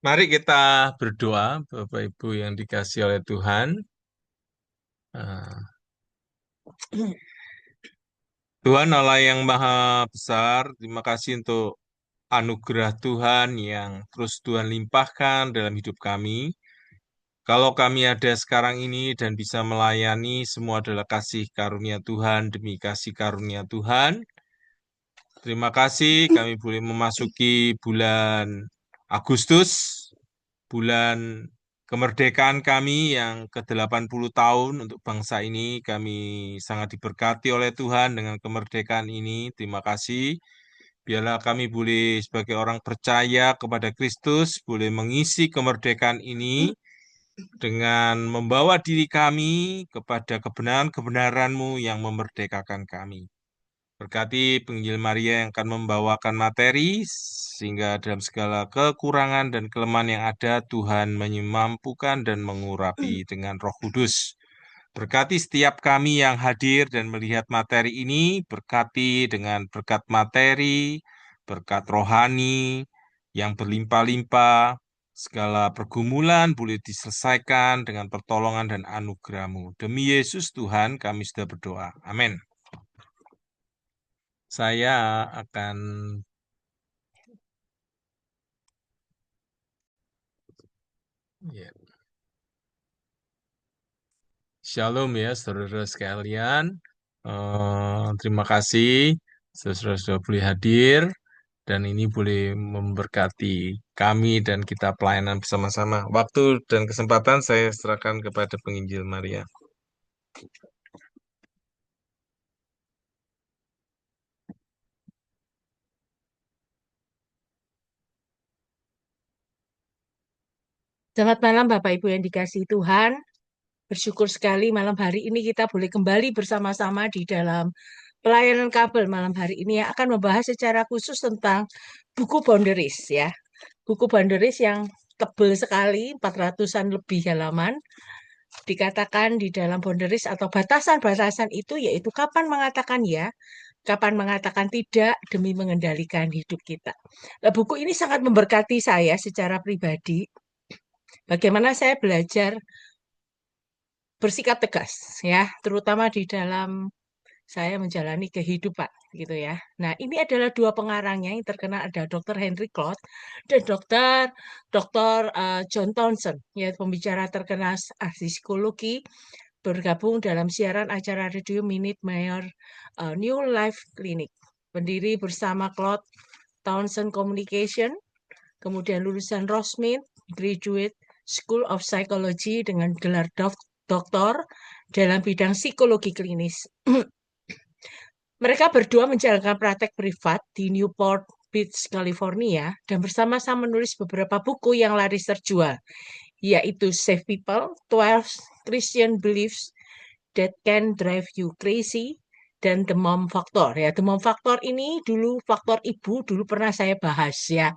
Mari kita berdoa, Bapak Ibu yang dikasihi oleh Tuhan. Ah, Tuhan Allah yang Maha Besar, terima kasih untuk anugerah Tuhan yang terus Tuhan limpahkan dalam hidup kami. Kalau kami ada sekarang ini dan bisa melayani, semua adalah kasih karunia Tuhan demi kasih karunia Tuhan. Terima kasih kami boleh memasuki bulan Agustus, bulan kemerdekaan kami yang ke-80 tahun untuk bangsa ini. Kami sangat diberkati oleh Tuhan dengan kemerdekaan ini. Terima kasih. Biarlah kami boleh sebagai orang percaya kepada Kristus, boleh mengisi kemerdekaan ini dengan membawa diri kami kepada kebenaran-kebenaran-Mu yang memerdekakan kami. Berkati penginjil Maria yang akan membawakan materi, sehingga dalam segala kekurangan dan kelemahan yang ada, Tuhan menyemampukan dan mengurapi dengan Roh Kudus. Berkati setiap kami yang hadir dan melihat materi ini, berkati dengan berkat materi, berkat rohani yang berlimpah-limpah, segala pergumulan boleh diselesaikan dengan pertolongan dan anugerah-Mu. Demi Yesus Tuhan kami sudah berdoa. Amin. Saya akan ya, Shalom ya saudara sekalian. Terima kasih saudara sudah boleh hadir dan ini boleh memberkati kami dan kita pelayanan bersama-sama. Waktu dan kesempatan saya serahkan kepada penginjil Maria. Selamat malam Bapak Ibu yang dikasihi Tuhan. Bersyukur sekali malam hari ini kita boleh kembali bersama-sama di dalam pelayanan kabel malam hari ini yang akan membahas secara khusus tentang buku Boundaries ya. Buku Boundaries yang tebal sekali, 400-an lebih halaman. Dikatakan di dalam boundaries atau batasan-batasan itu yaitu kapan mengatakan ya, kapan mengatakan tidak demi mengendalikan hidup kita. Nah, buku ini sangat memberkati saya secara pribadi. Bagaimana saya belajar bersikap tegas ya, terutama di dalam saya menjalani kehidupan gitu ya. Nah, ini adalah dua pengarangnya yang terkenal ada Dr. Henry Cloud dan Dr. John Townsend, ya pembicara terkenal ahli psikologi bergabung dalam siaran acara radio Minute Mayor New Life Clinic. Pendiri bersama Cloud Townsend Communication, kemudian lulusan Rosemead Graduate School of Psychology dengan gelar doktor dalam bidang psikologi klinis. Mereka berdua menjalankan praktek privat di Newport Beach, California, dan bersama-sama menulis beberapa buku yang laris terjual, yaitu Save People, 12 Christian Beliefs That Can Drive You Crazy, dan The Mom Factor. Ya, The Mom Factor ini dulu faktor ibu dulu pernah saya bahas ya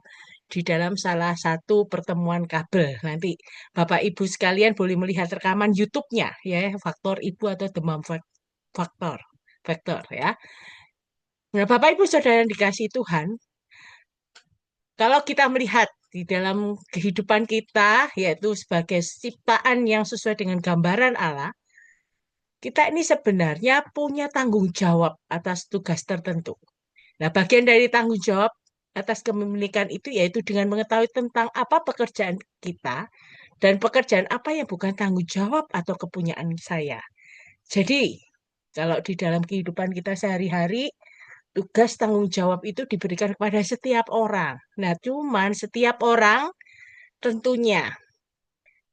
di dalam salah satu pertemuan kabel. Nanti Bapak Ibu sekalian boleh melihat rekaman YouTube-nya ya, faktor ibu atau The Mom Factor. Factor ya. Nah, Bapak Ibu Saudara yang dikasihi Tuhan, kalau kita melihat di dalam kehidupan kita, yaitu sebagai ciptaan yang sesuai dengan gambaran Allah, kita ini sebenarnya punya tanggung jawab atas tugas tertentu. Nah, bagian dari tanggung jawab atas kepemilikan itu yaitu dengan mengetahui tentang apa pekerjaan kita dan pekerjaan apa yang bukan tanggung jawab atau kepunyaan saya. Jadi, kalau di dalam kehidupan kita sehari-hari, tugas tanggung jawab itu diberikan kepada setiap orang. Nah, cuman setiap orang tentunya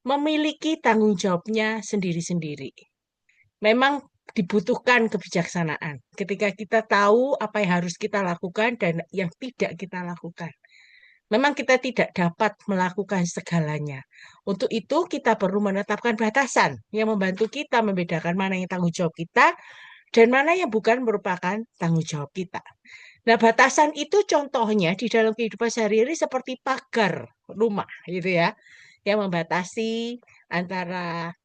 memiliki tanggung jawabnya sendiri-sendiri. Memang dibutuhkan kebijaksanaan ketika kita tahu apa yang harus kita lakukan dan yang tidak kita lakukan. Memang kita tidak dapat melakukan segalanya. Untuk itu kita perlu menetapkan batasan yang membantu kita membedakan mana yang tanggung jawab kita dan mana yang bukan merupakan tanggung jawab kita. Nah, batasan itu contohnya di dalam kehidupan sehari-hari seperti pagar rumah gitu ya, yang membatasi antara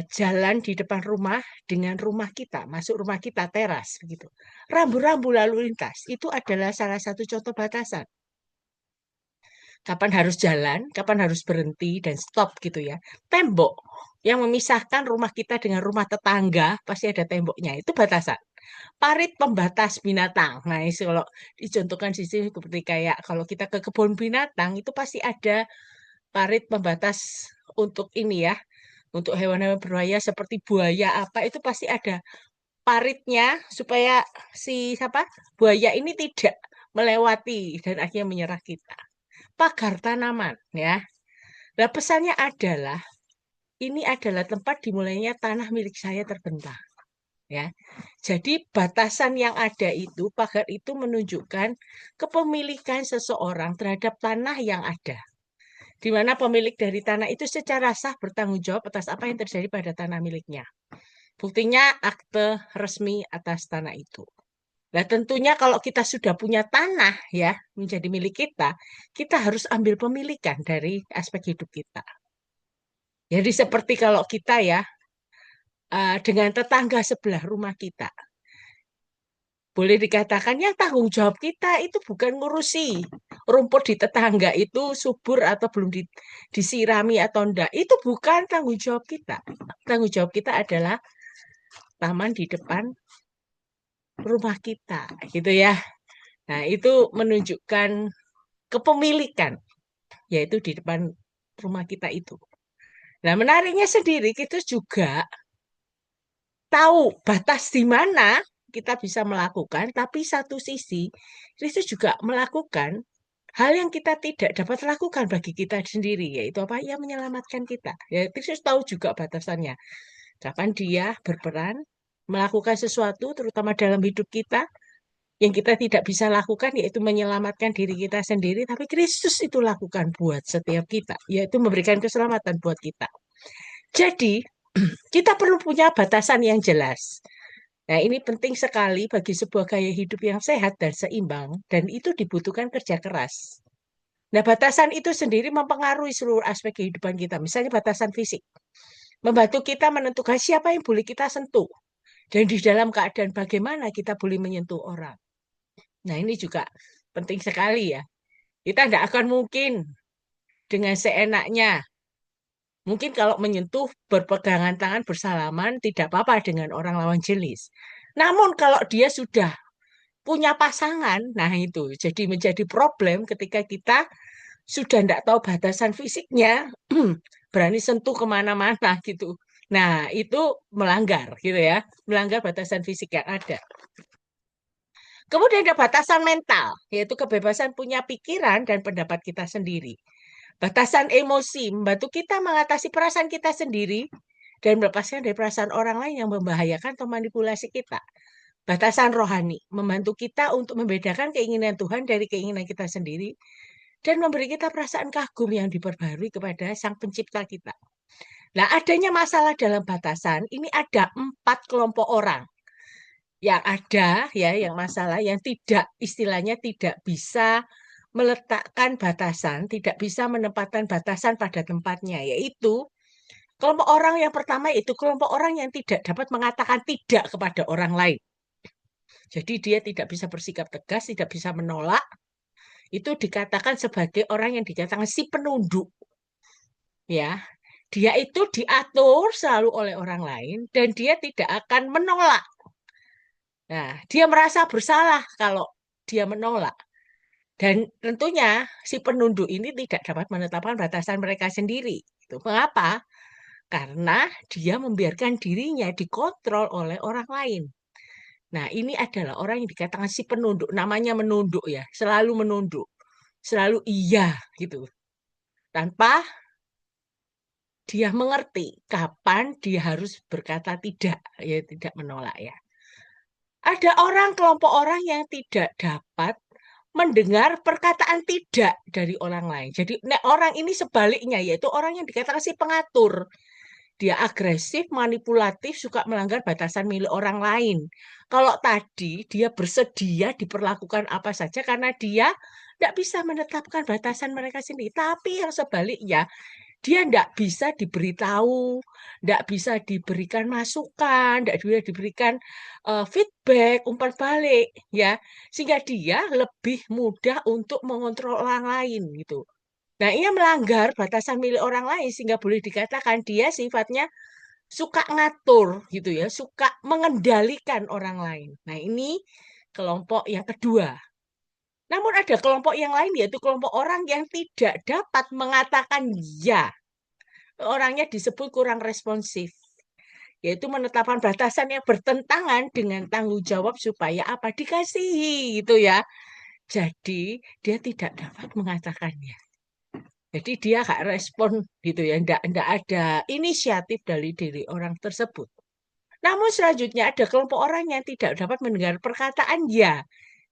jalan di depan rumah dengan rumah kita, masuk rumah kita teras begitu. Rambu-rambu lalu lintas itu adalah salah satu contoh batasan. kapan harus jalan, kapan harus berhenti dan stop gitu ya. Tembok yang memisahkan rumah kita dengan rumah tetangga pasti ada temboknya. Itu batasan. Parit pembatas binatang. Nah, itu kalau dicontohkan di sini seperti kayak kalau kita ke kebun binatang itu pasti ada parit pembatas untuk ini ya, untuk hewan-hewan berbahaya seperti buaya apa itu pasti ada paritnya supaya si siapa buaya ini tidak melewati dan akhirnya menyerah kita. Pagar tanaman ya. Nah, pesannya adalah ini adalah tempat dimulainya tanah milik saya terbentang ya. Jadi batasan yang ada itu, pagar itu menunjukkan kepemilikan seseorang terhadap tanah yang ada. Di mana pemilik dari tanah itu secara sah bertanggung jawab atas apa yang terjadi pada tanah miliknya. Buktinya akte resmi atas tanah itu. Nah, tentunya kalau kita sudah punya tanah ya menjadi milik kita, kita harus ambil pemilikan dari aspek hidup kita. Jadi seperti kalau kita ya dengan tetangga sebelah rumah kita, boleh dikatakan yang tanggung jawab kita itu bukan ngurusi rumput di tetangga itu subur atau belum disirami atau enggak. Itu bukan tanggung jawab kita. Tanggung jawab kita adalah taman di depan rumah kita, gitu ya. Nah, itu menunjukkan kepemilikan, yaitu di depan rumah kita itu. Nah, menariknya sendiri, kita juga tahu batas di mana kita bisa melakukan, tapi satu sisi, Kristus juga melakukan hal yang kita tidak dapat lakukan bagi kita sendiri, yaitu apa? Ia menyelamatkan kita. Ya, Kristus tahu juga batasannya. Kapan dia berperan melakukan sesuatu, terutama dalam hidup kita, yang kita tidak bisa lakukan, yaitu menyelamatkan diri kita sendiri, tapi Kristus itu lakukan buat setiap kita, yaitu memberikan keselamatan buat kita. Jadi, kita perlu punya batasan yang jelas. Nah, ini penting sekali bagi sebuah gaya hidup yang sehat dan seimbang, dan itu dibutuhkan kerja keras. Nah, batasan itu sendiri mempengaruhi seluruh aspek kehidupan kita. Misalnya batasan fisik, membantu kita menentukan siapa yang boleh kita sentuh, dan di dalam keadaan bagaimana kita boleh menyentuh orang. Nah, ini juga penting sekali ya. Kita tidak akan mungkin dengan seenaknya. Mungkin kalau menyentuh berpegangan tangan bersalaman tidak apa-apa dengan orang lawan jenis. Namun kalau dia sudah punya pasangan, nah itu jadi menjadi problem ketika kita sudah tidak tahu batasan fisiknya, berani sentuh kemana-mana gitu. Nah, itu melanggar gitu ya, melanggar batasan fisik yang ada. Kemudian ada batasan mental, yaitu kebebasan punya pikiran dan pendapat kita sendiri. Batasan emosi membantu kita mengatasi perasaan kita sendiri dan melepaskan dari perasaan orang lain yang membahayakan atau manipulasi kita. Batasan rohani membantu kita untuk membedakan keinginan Tuhan dari keinginan kita sendiri dan memberi kita perasaan kagum yang diperbarui kepada Sang Pencipta kita. Nah, adanya masalah dalam batasan, ini ada 4 kelompok orang yang ada ya yang masalah yang tidak istilahnya tidak bisa meletakkan batasan, tidak bisa menempatkan batasan pada tempatnya, yaitu kelompok orang yang pertama itu kelompok orang yang tidak dapat mengatakan tidak kepada orang lain. Jadi dia tidak bisa bersikap tegas, tidak bisa menolak. Itu dikatakan sebagai orang yang dikatakan si penunduk. Ya, dia itu diatur selalu oleh orang lain dan dia tidak akan menolak. Nah, dia merasa bersalah kalau dia menolak. Dan tentunya si penunduk ini tidak dapat menetapkan batasan mereka sendiri. Itu mengapa? Karena dia membiarkan dirinya dikontrol oleh orang lain. Nah, ini adalah orang yang dikatakan si penunduk. Namanya menunduk ya, selalu menunduk. Selalu iya gitu. Tanpa dia mengerti kapan dia harus berkata tidak, ya tidak menolak ya. Ada kelompok orang yang tidak dapat mendengar perkataan tidak dari orang lain. Jadi orang ini sebaliknya, yaitu orang yang dikatakan si pengatur. Dia agresif, manipulatif, suka melanggar batasan milik orang lain. Kalau tadi dia bersedia diperlakukan apa saja karena dia tidak bisa menetapkan batasan mereka sendiri. Tapi yang sebaliknya, dia tidak bisa diberitahu, tidak bisa diberikan masukan, tidak bisa diberikan feedback, umpan balik, ya, sehingga dia lebih mudah untuk mengontrol orang lain gitu. Nah, ia melanggar batasan milik orang lain sehingga boleh dikatakan dia sifatnya suka ngatur gitu ya, suka mengendalikan orang lain. Nah, ini kelompok yang kedua. Namun ada kelompok yang lain yaitu kelompok orang yang tidak dapat mengatakan ya. Orangnya disebut kurang responsif, yaitu menetapkan batasan yang bertentangan dengan tanggung jawab supaya apa dikasihi gitu ya. Jadi dia tidak dapat mengatakannya. Jadi dia gak respon gitu ya, ndak ada inisiatif dari diri orang tersebut. Namun selanjutnya ada kelompok orang yang tidak dapat mendengar perkataan ya.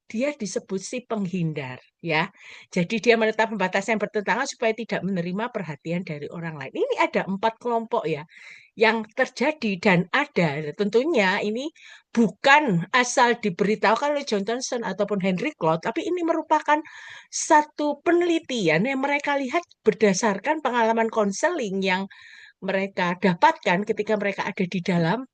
Dia disebut si penghindar ya. Jadi dia menetapkan batasan yang bertentangan supaya tidak menerima perhatian dari orang lain. Ini ada 4 kelompok ya yang terjadi dan ada. Tentunya ini bukan asal diberitahukan oleh John Thomson ataupun Henry Cloud, tapi ini merupakan satu penelitian yang mereka lihat berdasarkan pengalaman konseling yang mereka dapatkan ketika mereka ada di dalam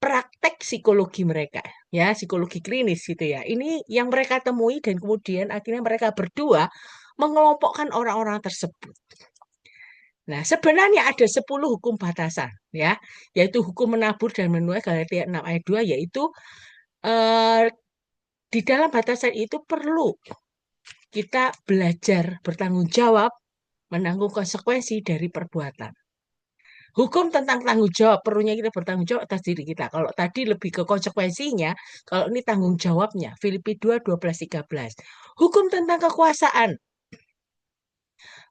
praktek psikologi mereka, ya, psikologi klinis gitu ya. Ini yang mereka temui dan kemudian akhirnya mereka berdua mengelompokkan orang-orang tersebut. Nah, sebenarnya ada 10 hukum batasan, ya, yaitu hukum menabur dan menuai Galatia 6 ayat 2, yaitu eh, di dalam batasan itu perlu kita belajar bertanggung jawab, menanggung konsekuensi dari perbuatan. Hukum tentang tanggung jawab, perlunya kita bertanggung jawab atas diri kita. Kalau tadi lebih ke konsekuensinya, kalau ini tanggung jawabnya, Filipi 2, 12, 13. Hukum tentang kekuasaan,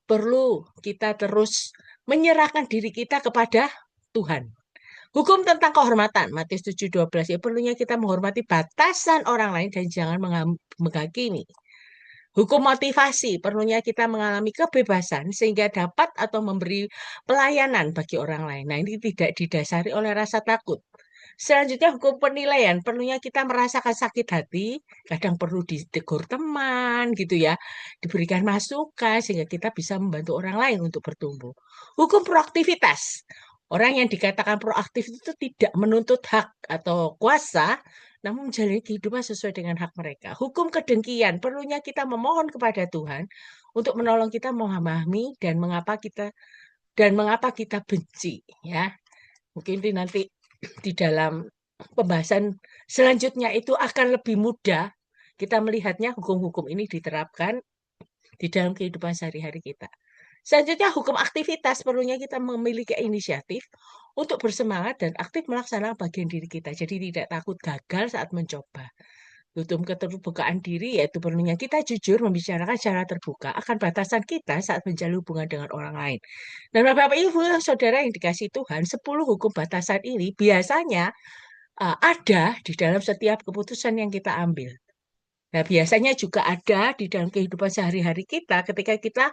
perlu kita terus menyerahkan diri kita kepada Tuhan. Hukum tentang kehormatan, Matius 7, 12, ya perlunya kita menghormati batasan orang lain dan jangan menghakimi. Hukum motivasi, perlunya kita mengalami kebebasan sehingga dapat atau memberi pelayanan bagi orang lain. Nah, ini tidak didasari oleh rasa takut. Selanjutnya, hukum penilaian, perlunya kita merasakan sakit hati, kadang perlu ditegur teman, gitu ya, diberikan masukan sehingga kita bisa membantu orang lain untuk bertumbuh. Hukum proaktivitas, orang yang dikatakan proaktif itu tidak menuntut hak atau kuasa, namun menjalani kehidupan sesuai dengan hak mereka. Hukum kedengkian, perlunya kita memohon kepada Tuhan untuk menolong kita memahami dan mengapa kita benci, ya. Mungkin nanti di dalam pembahasan selanjutnya itu akan lebih mudah kita melihatnya hukum-hukum ini diterapkan di dalam kehidupan sehari-hari kita. Selanjutnya, hukum aktivitas perlunya kita memiliki inisiatif untuk bersemangat dan aktif melaksanakan bagian diri kita. Jadi tidak takut gagal saat mencoba. Hukum keterbukaan diri yaitu perlunya kita jujur membicarakan secara terbuka akan batasan kita saat menjalin hubungan dengan orang lain. Dan Bapak Ibu, Saudara yang dikasih Tuhan, 10 hukum batasan ini biasanya ada di dalam setiap keputusan yang kita ambil. Nah, biasanya juga ada di dalam kehidupan sehari-hari kita ketika kita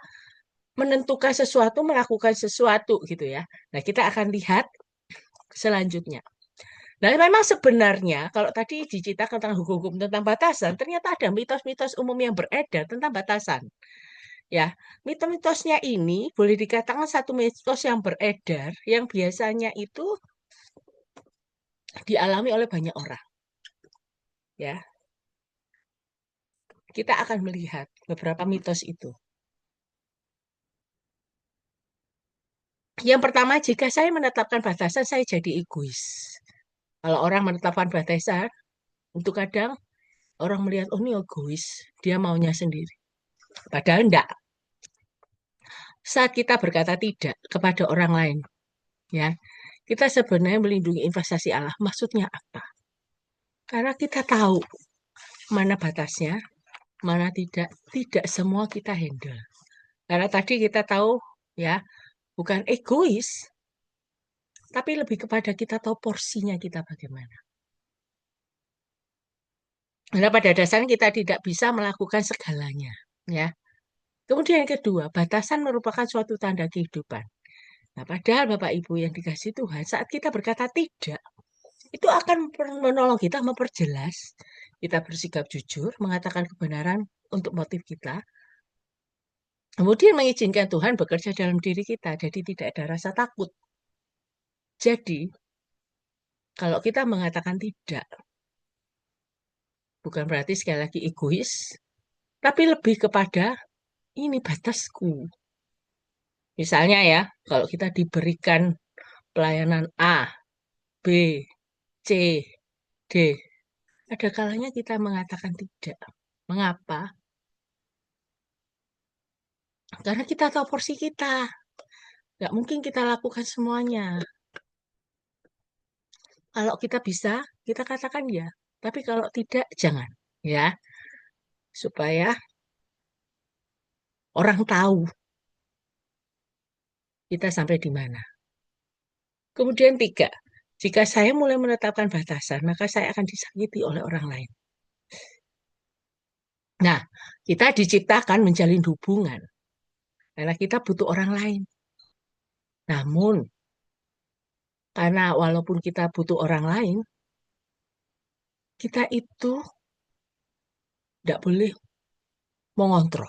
menentukan sesuatu, melakukan sesuatu gitu ya. Nah, kita akan lihat selanjutnya. Nah, memang sebenarnya kalau tadi diceritakan tentang hukum-hukum tentang batasan, ternyata ada mitos-mitos umum yang beredar tentang batasan. Ya, mitos-mitosnya ini boleh dikatakan satu mitos yang beredar yang biasanya itu dialami oleh banyak orang. Ya, kita akan melihat beberapa mitos itu. Yang pertama, jika saya menetapkan batasan, saya jadi egois. Kalau orang menetapkan batasan, untuk kadang orang melihat, oh ini egois, dia maunya sendiri. Padahal enggak. Saat kita berkata tidak kepada orang lain, ya, kita sebenarnya melindungi investasi Allah. Maksudnya apa? Karena kita tahu mana batasnya, mana tidak. Tidak semua kita handle. Karena tadi kita tahu, ya, bukan egois, tapi lebih kepada kita tahu porsinya kita bagaimana. Karena pada dasarnya kita tidak bisa melakukan segalanya, ya. Kemudian yang kedua, batasan merupakan suatu tanda kehidupan. Nah, padahal Bapak Ibu yang dikasih Tuhan, saat kita berkata tidak, itu akan menolong kita memperjelas. Kita bersikap jujur, mengatakan kebenaran untuk motif kita. Kemudian mengizinkan Tuhan bekerja dalam diri kita, jadi tidak ada rasa takut. Jadi, kalau kita mengatakan tidak, bukan berarti sekali lagi egois, tapi lebih kepada ini batasku. Misalnya ya, kalau kita diberikan pelayanan A, B, C, D, ada kalanya kita mengatakan tidak. Mengapa? Karena kita tahu porsi kita. Nggak mungkin kita lakukan semuanya. Kalau kita bisa, kita katakan ya. Tapi kalau tidak, jangan. Ya, supaya orang tahu kita sampai di mana. Kemudian tiga, jika saya mulai menetapkan batasan, maka saya akan disakiti oleh orang lain. Nah, kita diciptakan menjalin hubungan karena kita butuh orang lain. Namun, karena walaupun kita butuh orang lain, kita itu tidak boleh mengontrol.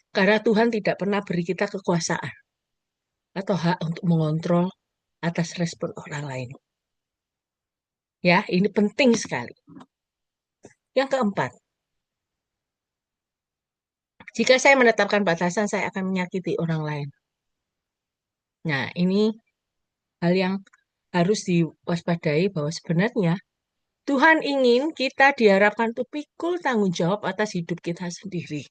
Karena Tuhan tidak pernah beri kita kekuasaan atau hak untuk mengontrol atas respon orang lain. Ya, ini penting sekali. Yang keempat, jika saya menetapkan batasan, saya akan menyakiti orang lain. Nah, ini hal yang harus diwaspadai bahwa sebenarnya Tuhan ingin kita diharapkan untuk pikul tanggung jawab atas hidup kita sendiri.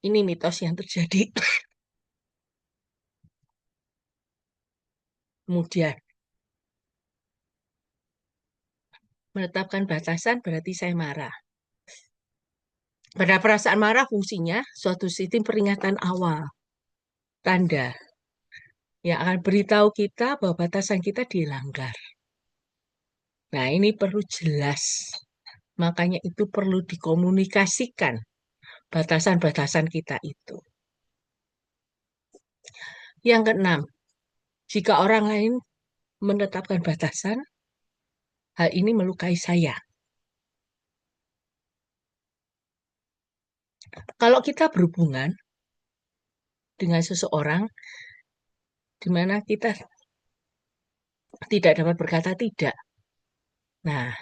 Ini mitos yang terjadi. Kemudian, menetapkan batasan berarti saya marah. Pada perasaan marah fungsinya suatu sistem peringatan awal, tanda yang akan beritahu kita bahwa batasan kita dilanggar. Nah, ini perlu jelas. Makanya itu perlu dikomunikasikan batasan-batasan kita itu. Yang keenam, jika orang lain menetapkan batasan, hal ini melukai saya. Kalau kita berhubungan dengan seseorang di mana kita tidak dapat berkata tidak. Nah,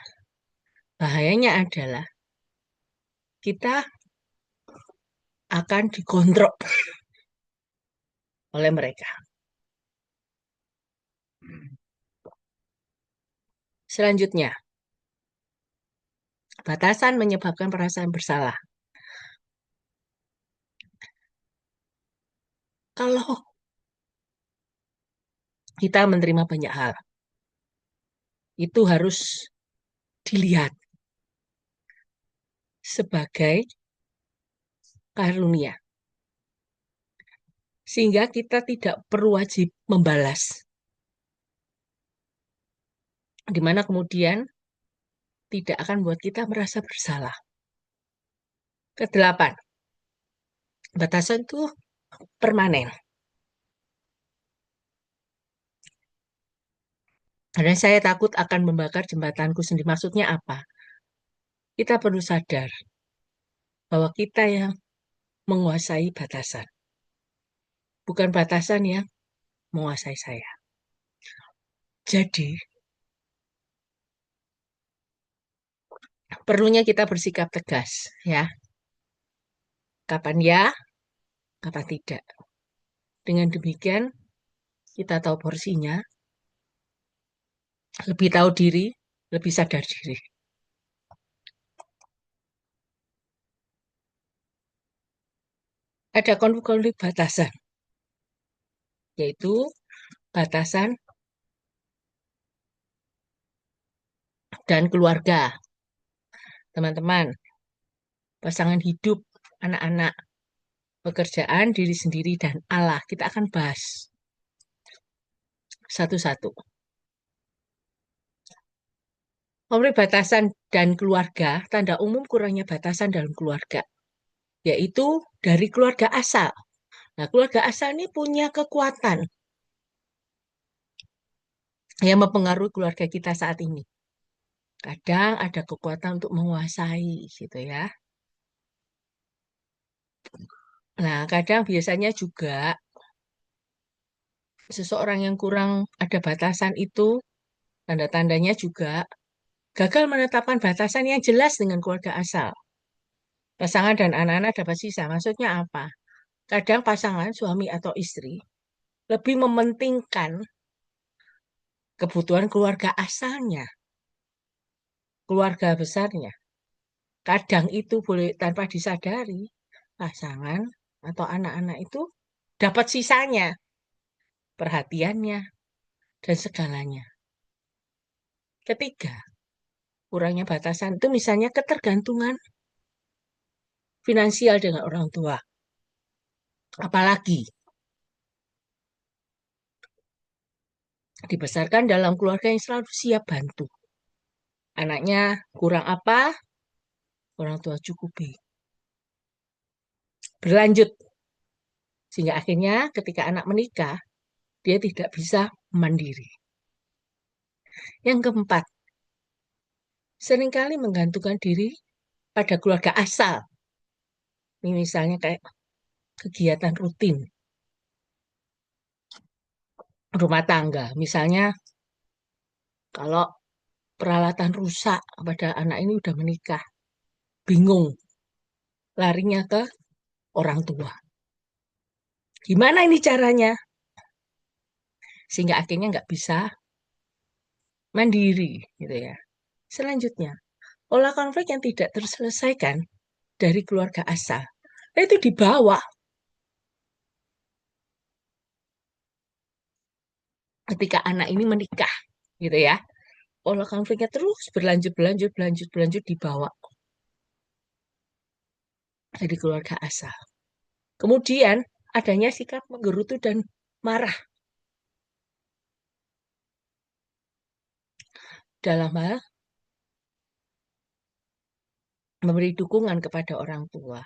bahayanya adalah kita akan dikontrol oleh mereka. Selanjutnya, batasan menyebabkan perasaan bersalah. Kalau kita menerima banyak hal, itu harus dilihat sebagai karunia. Sehingga kita tidak perlu wajib membalas. Di mana kemudian tidak akan buat kita merasa bersalah. Kedelapan, batasan itu permanen. Karena saya takut akan membakar jembatanku sendiri. Maksudnya apa? Kita perlu sadar bahwa kita yang menguasai batasan. Bukan batasan yang menguasai saya. Jadi, perlunya kita bersikap tegas, ya. Kapan ya, kapan tidak. Dengan demikian, kita tahu porsinya, lebih tahu diri, lebih sadar diri. Ada konflik batasan, yaitu batasan dan keluarga, teman-teman, pasangan hidup, anak-anak, pekerjaan, diri sendiri, dan Allah. Kita akan bahas satu-satu. Konflik batasan dan keluarga, tanda umum kurangnya batasan dalam keluarga, yaitu dari keluarga asal. Nah, keluarga asal ini punya kekuatan yang mempengaruhi keluarga kita saat ini. Kadang ada kekuatan untuk menguasai, gitu ya. Nah, kadang biasanya juga seseorang yang kurang ada batasan itu, tanda-tandanya juga gagal menetapkan batasan yang jelas dengan keluarga asal. Pasangan dan anak-anak dapat sisa. Maksudnya apa? Kadang pasangan suami atau istri lebih mementingkan kebutuhan keluarga asalnya, keluarga besarnya. Kadang itu boleh tanpa disadari, pasangan atau anak-anak itu dapat sisanya, perhatiannya, dan segalanya. Ketiga, kurangnya batasan itu misalnya ketergantungan finansial dengan orang tua. Apalagi dibesarkan dalam keluarga yang selalu siap bantu. Anaknya kurang apa, orang tua cukupi. Berlanjut, sehingga akhirnya ketika anak menikah, dia tidak bisa mandiri. Yang keempat, seringkali menggantungkan diri pada keluarga asal. Ini misalnya kayak kegiatan rutin rumah tangga. Misalnya kalau peralatan rusak pada anak ini udah menikah, bingung, larinya ke orang tua. Gimana ini caranya? Sehingga akhirnya nggak bisa mandiri, gitu ya. Selanjutnya, pola konflik yang tidak terselesaikan dari keluarga asal, itu dibawa ketika anak ini menikah, gitu ya. Pola konfliknya terus berlanjut, berlanjut, berlanjut, berlanjut dibawa dari keluarga asal. Kemudian adanya sikap menggerutu dan marah dalam hal memberi dukungan kepada orang tua.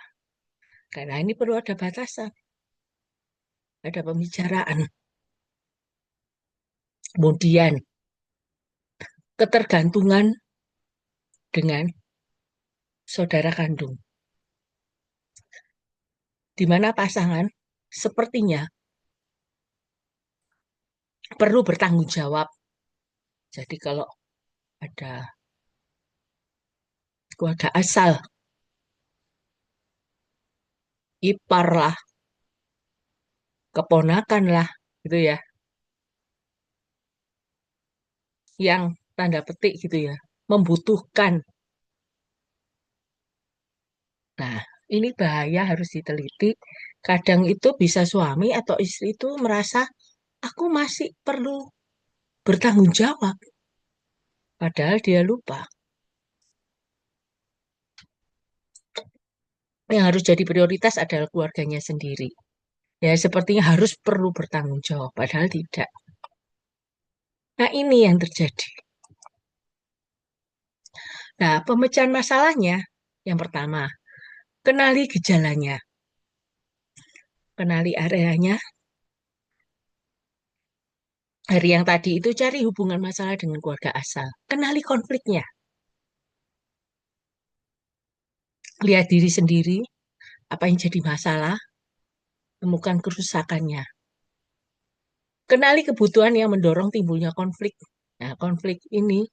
Karena ini perlu ada batasan, ada pembicaraan. Kemudian ketergantungan dengan saudara kandung, di mana pasangan sepertinya perlu bertanggung jawab. Jadi kalau ada keluarga asal, ipar lah, keponakan lah, gitu ya, yang tanda petik gitu ya, membutuhkan. Nah, ini bahaya harus diteliti. Kadang itu bisa suami atau istri itu merasa aku masih perlu bertanggung jawab, padahal dia lupa. Yang harus jadi prioritas adalah keluarganya sendiri. Ya, sepertinya harus perlu bertanggung jawab, padahal tidak. Nah, ini yang terjadi. Nah, pemecahan masalahnya, yang pertama, kenali gejalanya, kenali areanya. Dari yang tadi itu cari hubungan masalah dengan keluarga asal. Kenali konfliknya. Lihat diri sendiri, apa yang jadi masalah, temukan kerusakannya. Kenali kebutuhan yang mendorong timbulnya konflik. Nah, konflik ini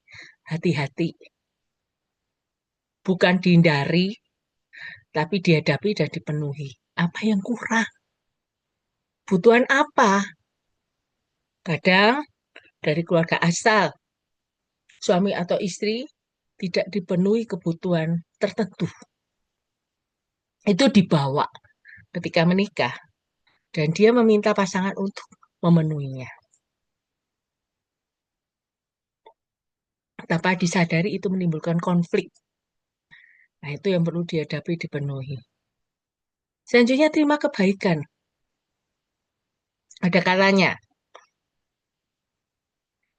hati-hati. Bukan dihindari, tapi dihadapi dan dipenuhi. Apa yang kurang? Butuhan apa? Kadang dari keluarga asal, suami atau istri tidak dipenuhi kebutuhan tertentu. Itu dibawa ketika menikah dan dia meminta pasangan untuk memenuhinya. Tanpa disadari itu menimbulkan konflik. Nah, itu yang perlu dihadapi, dipenuhi. Selanjutnya terima kebaikan. Ada kalanya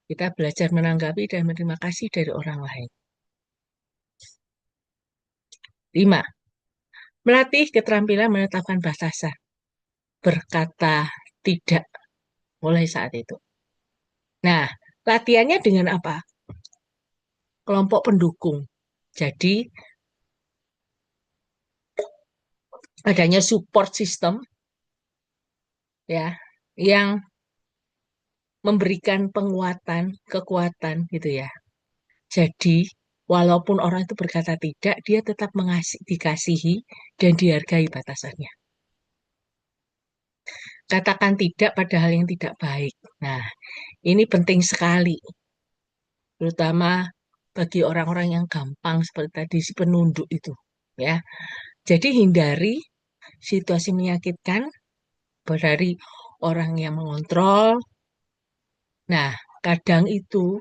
kita belajar menanggapi dan menerima kasih dari orang lain. 5. Melatih keterampilan menetapkan batasan. Berkata tidak mulai saat itu. Nah, latihannya dengan apa? Kelompok pendukung. Jadi, adanya support system ya yang memberikan penguatan, kekuatan gitu ya. Jadi Walaupun orang itu berkata tidak, dia tetap dikasihi dan dihargai batasannya. Katakan tidak pada hal yang tidak baik. Nah, ini penting sekali, terutama bagi orang-orang yang gampang seperti tadi si penunduk itu, ya. Jadi hindari situasi menyakitkan dari orang yang mengontrol. Nah, kadang itu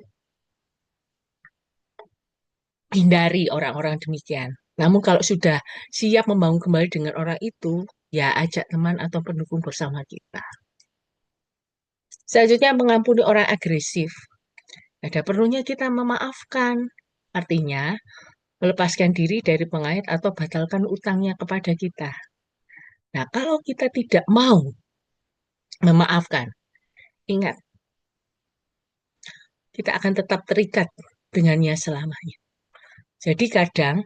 hindari orang-orang demikian. Namun kalau sudah siap membangun kembali dengan orang itu, ya ajak teman atau pendukung bersama kita. Selanjutnya mengampuni orang agresif. Ada perlunya kita memaafkan. Artinya, melepaskan diri dari pengait atau batalkan utangnya kepada kita. Nah, kalau kita tidak mau memaafkan, ingat, kita akan tetap terikat dengannya selamanya. Jadi kadang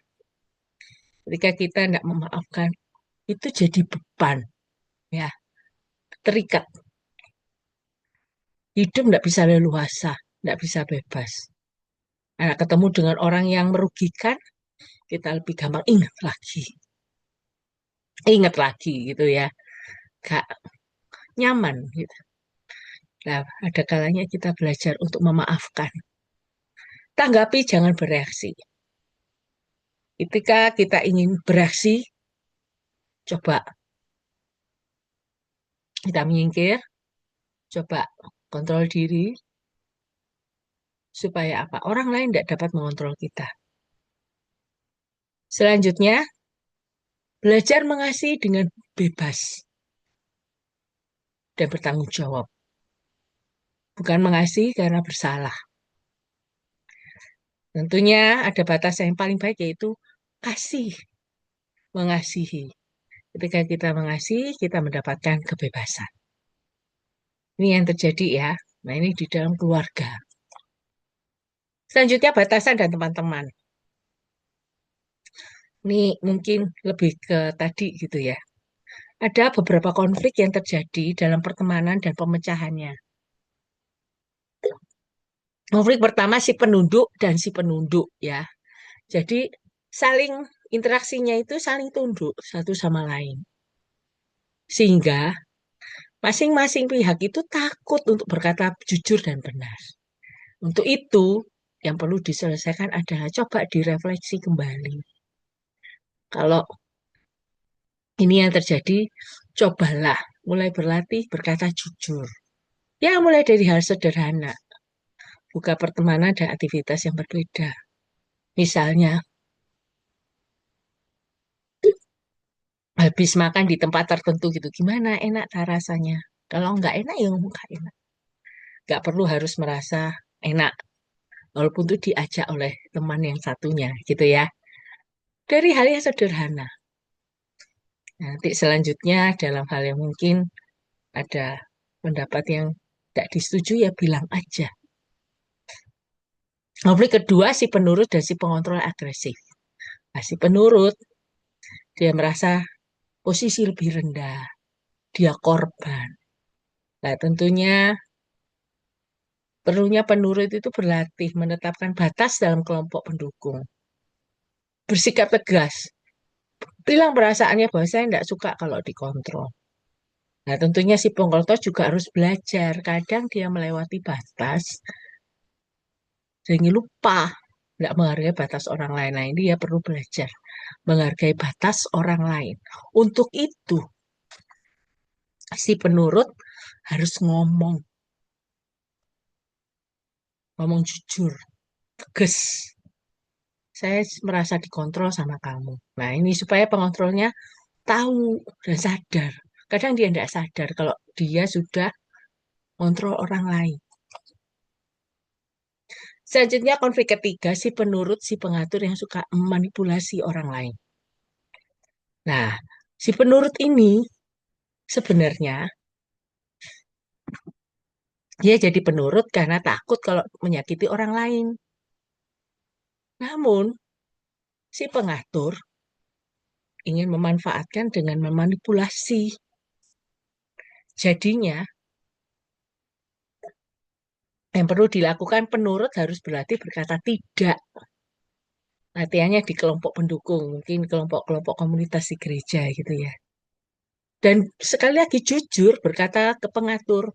ketika kita tidak memaafkan, itu jadi beban, ya, terikat. Hidup tidak bisa leluasa, tidak bisa bebas. Nah, ketemu dengan orang yang merugikan, kita lebih gampang ingat lagi gitu ya, gak nyaman gitu. Nah, ada kalanya kita belajar untuk memaafkan. Tanggapi, jangan bereaksi. Ketika kita ingin bereaksi, coba kita menyingkir, coba kontrol diri, supaya apa? Orang lain tidak dapat mengontrol kita. Selanjutnya, belajar mengasihi dengan bebas dan bertanggung jawab. Bukan mengasihi karena bersalah. Tentunya ada batas yang paling baik yaitu kasih, mengasihi. Ketika kita mengasihi, kita mendapatkan kebebasan. Ini yang terjadi ya. Nah, ini di dalam keluarga. Selanjutnya batasan dan teman-teman. Ini mungkin lebih ke tadi gitu ya. Ada beberapa konflik yang terjadi dalam pertemanan dan pemecahannya. Konflik pertama si penunduk dan si penunduk ya. Jadi saling interaksinya itu saling tunduk satu sama lain. Sehingga masing-masing pihak itu takut untuk berkata jujur dan benar. Untuk itu, yang perlu diselesaikan adalah coba direfleksi kembali. Kalau ini yang terjadi, cobalah mulai berlatih berkata jujur. Ya, mulai dari hal sederhana. Buka pertemanan dan aktivitas yang berbeda. Misalnya, habis makan di tempat tertentu gitu, gimana enak tak rasanya? Kalau nggak enak, ya ngomong nggak enak. Nggak perlu harus merasa enak, walaupun itu diajak oleh teman yang satunya, gitu ya. Dari hal yang sederhana. Nanti selanjutnya dalam hal yang mungkin ada pendapat yang tidak disetujui ya bilang aja. Konflik kedua si penurut dan si pengontrol agresif. Nah, si penurut dia merasa posisi lebih rendah, dia korban. Nah, tentunya perlunya penurut itu berlatih menetapkan batas dalam kelompok pendukung. Bersikap tegas, bilang perasaannya bahwa saya tidak suka kalau dikontrol. Nah, tentunya si pengkontrol juga harus belajar. Kadang dia melewati batas, sehingga lupa nggak menghargai batas orang lain. Nah, ini dia perlu belajar menghargai batas orang lain. Untuk itu, si penurut harus ngomong jujur, tegas. Saya merasa dikontrol sama kamu. Nah, ini supaya pengontrolnya tahu dan sadar. Kadang dia tidak sadar kalau dia sudah kontrol orang lain. Selanjutnya konflik ketiga, si penurut, si pengatur yang suka memanipulasi orang lain. Nah, si penurut ini sebenarnya dia jadi penurut karena takut kalau menyakiti orang lain. Namun, si pengatur ingin memanfaatkan dengan memanipulasi. Jadinya, yang perlu dilakukan penurut harus berlatih berkata tidak. Latihannya di kelompok pendukung, mungkin kelompok-kelompok komunitas di gereja gitu ya. Dan sekali lagi jujur berkata ke pengatur,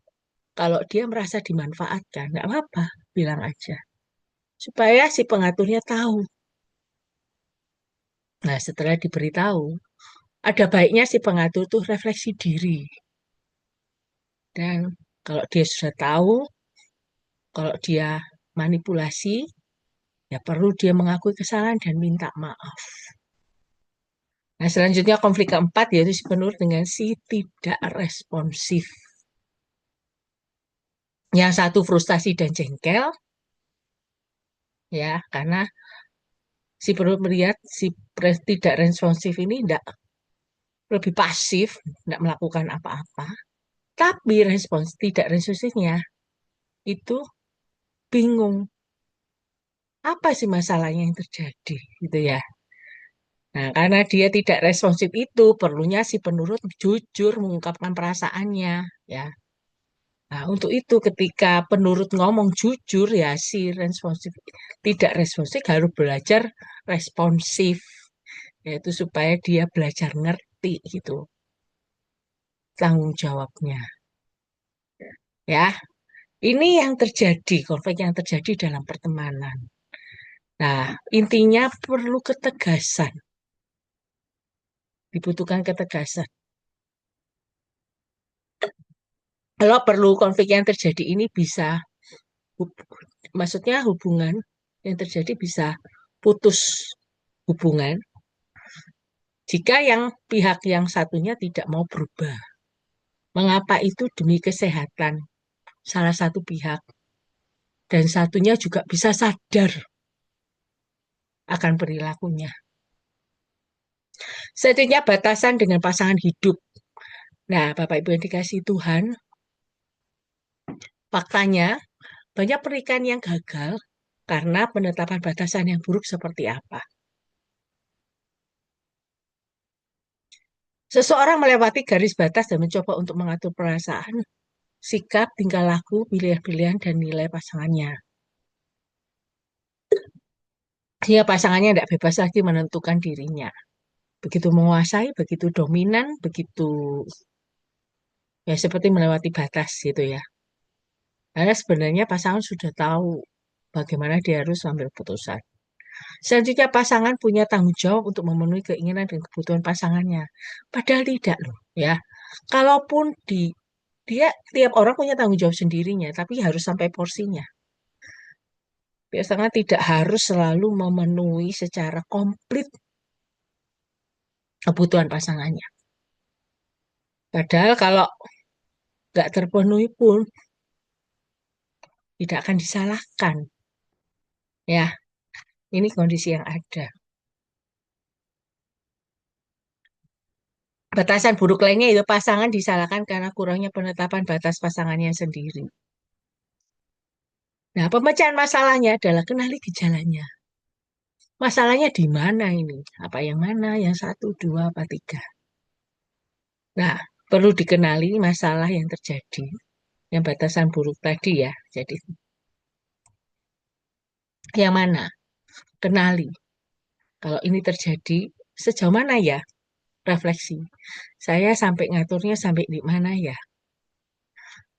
kalau dia merasa dimanfaatkan, nggak apa-apa, bilang aja. Supaya si pengaturnya tahu. Nah, setelah diberitahu, ada baiknya si pengatur tuh refleksi diri. Dan kalau dia sudah tahu, kalau dia manipulasi, ya perlu dia mengakui kesalahan dan minta maaf. Nah, selanjutnya konflik keempat yaitu si penurut dengan si tidak responsif. Yang satu frustasi dan jengkel, ya, karena si penurut melihat si tidak responsif ini tidak lebih pasif, tidak melakukan apa-apa. Tapi tidak responsifnya itu bingung apa sih masalahnya yang terjadi, gitu ya. Nah, karena dia tidak responsif itu, perlunya si penurut jujur mengungkapkan perasaannya, ya. Nah, untuk itu ketika penurut ngomong jujur ya si responsif tidak responsif harus belajar responsif, yaitu supaya dia belajar ngerti gitu tanggung jawabnya. Ya, ini yang terjadi, konflik yang terjadi dalam pertemanan. Nah, intinya perlu ketegasan, dibutuhkan ketegasan. Kalau perlu konflik yang terjadi ini bisa, maksudnya hubungan yang terjadi bisa putus hubungan jika yang pihak yang satunya tidak mau berubah. Mengapa itu demi kesehatan salah satu pihak dan satunya juga bisa sadar akan perilakunya. Selanjutnya batasan dengan pasangan hidup. Nah, Bapak Ibu yang dikasih Tuhan, faktanya banyak pernikahan yang gagal karena penetapan batasan yang buruk seperti apa. Seseorang melewati garis batas dan mencoba untuk mengatur perasaan, sikap, tingkah laku, pilihan-pilihan, dan nilai pasangannya. Sehingga pasangannya tidak bebas lagi menentukan dirinya. Begitu menguasai, begitu dominan, begitu ya seperti melewati batas gitu ya. Karena sebenarnya pasangan sudah tahu bagaimana dia harus ambil putusan. Selanjutnya pasangan punya tanggung jawab untuk memenuhi keinginan dan kebutuhan pasangannya. Padahal tidak loh ya. Kalaupun dia tiap orang punya tanggung jawab sendirinya, tapi harus sampai porsinya. Pasangan tidak harus selalu memenuhi secara komplit kebutuhan pasangannya. Padahal kalau nggak terpenuhi pun tidak akan disalahkan. Ya, ini kondisi yang ada. Batasan buruk lainnya itu pasangan disalahkan karena kurangnya penetapan batas pasangannya sendiri. Nah, pemecahan masalahnya adalah kenali gejalanya. Masalahnya di mana ini? Apa yang mana? Yang satu, dua, apa tiga? Nah, perlu dikenali masalah yang terjadi. Yang batasan buruk tadi ya. Jadi, yang mana? Kenali. Kalau ini terjadi, sejauh mana ya? Refleksi. Saya sampai ngaturnya sampai di mana ya?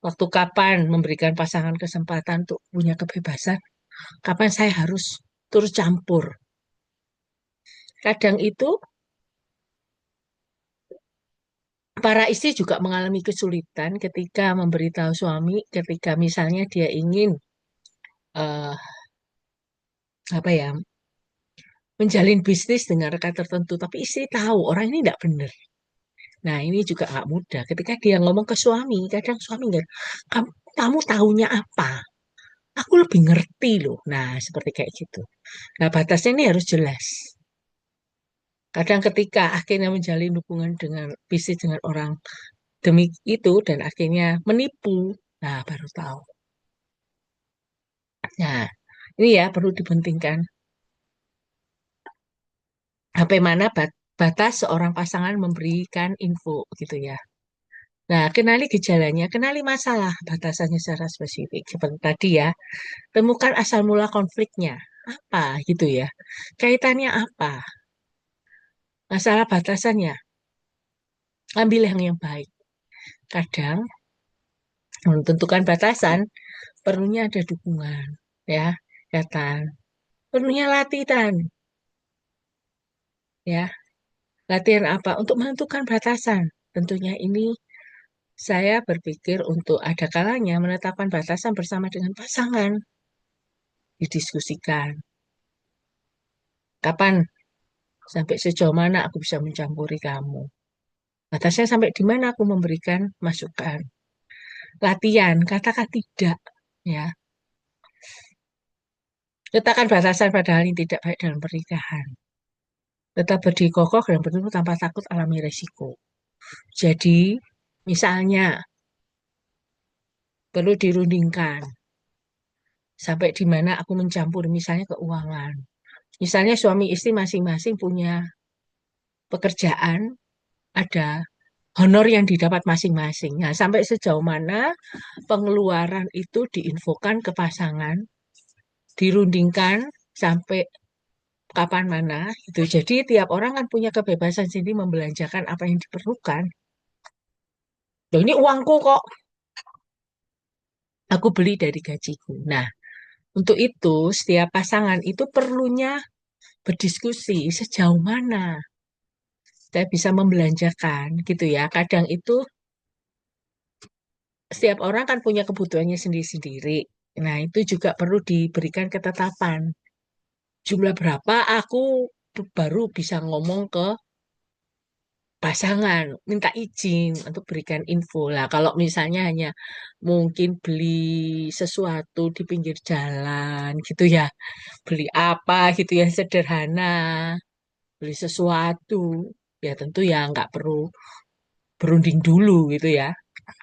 Waktu kapan memberikan pasangan kesempatan untuk punya kebebasan? Kapan saya harus turut campur? Kadang itu para istri juga mengalami kesulitan ketika memberitahu suami ketika misalnya dia ingin eh, apa ya menjalin bisnis dengan rekan tertentu, tapi istri tahu orang ini tidak benar. Nah, ini juga nggak mudah. Ketika dia ngomong ke suami, kadang suami nggak, kamu tahunya apa? Aku lebih ngerti loh. Nah, seperti kayak gitu. Nah, batasnya ini harus jelas. Kadang ketika akhirnya menjalin hubungan dengan bisnis dengan orang demi itu dan akhirnya menipu, nah baru tahu. Nah, ini ya perlu dipentingkan. Sampai mana batas seorang pasangan memberikan info gitu ya. Nah, kenali gejalanya, kenali masalah batasannya secara spesifik. Seperti tadi ya, temukan asal mula konfliknya. apa gitu ya. Kaitannya apa? Masalah batasannya, ambil yang baik. Kadang menentukan batasan perlunya ada dukungan, ya, kata perlunya latihan, ya. Latihan apa? Untuk menentukan batasan. Tentunya ini saya berpikir untuk ada kalanya menetapkan batasan bersama dengan pasangan, didiskusikan. Kapan, sampai sejauh mana aku bisa mencampuri kamu? Batasnya sampai di mana aku memberikan masukan. Latihan, katakan tidak. Ya, letakkan batasan pada hal yang tidak baik dalam pernikahan. Tetap berdiri kokoh dan bertemu tanpa takut alami resiko. Jadi, misalnya, perlu dirundingkan. Sampai di mana aku mencampur misalnya keuangan. Misalnya suami istri masing-masing punya pekerjaan, ada honor yang didapat masing-masing. Nah, sampai sejauh mana pengeluaran itu diinfokan ke pasangan, dirundingkan sampai kapan mana itu. Jadi tiap orang kan punya kebebasan sendiri membelanjakan apa yang diperlukan. Loh, ini uangku kok, aku beli dari gajiku. Nah, untuk itu setiap pasangan itu perlunya berdiskusi sejauh mana saya bisa membelanjakan gitu ya. Kadang itu setiap orang kan punya kebutuhannya sendiri-sendiri. Nah, itu juga perlu diberikan ketetapan. Jumlah berapa aku baru bisa ngomong ke pasangan, minta izin untuk berikan info. Lah, kalau misalnya hanya mungkin beli sesuatu di pinggir jalan gitu ya, beli apa gitu ya sederhana, beli sesuatu, ya tentu ya nggak perlu berunding dulu gitu ya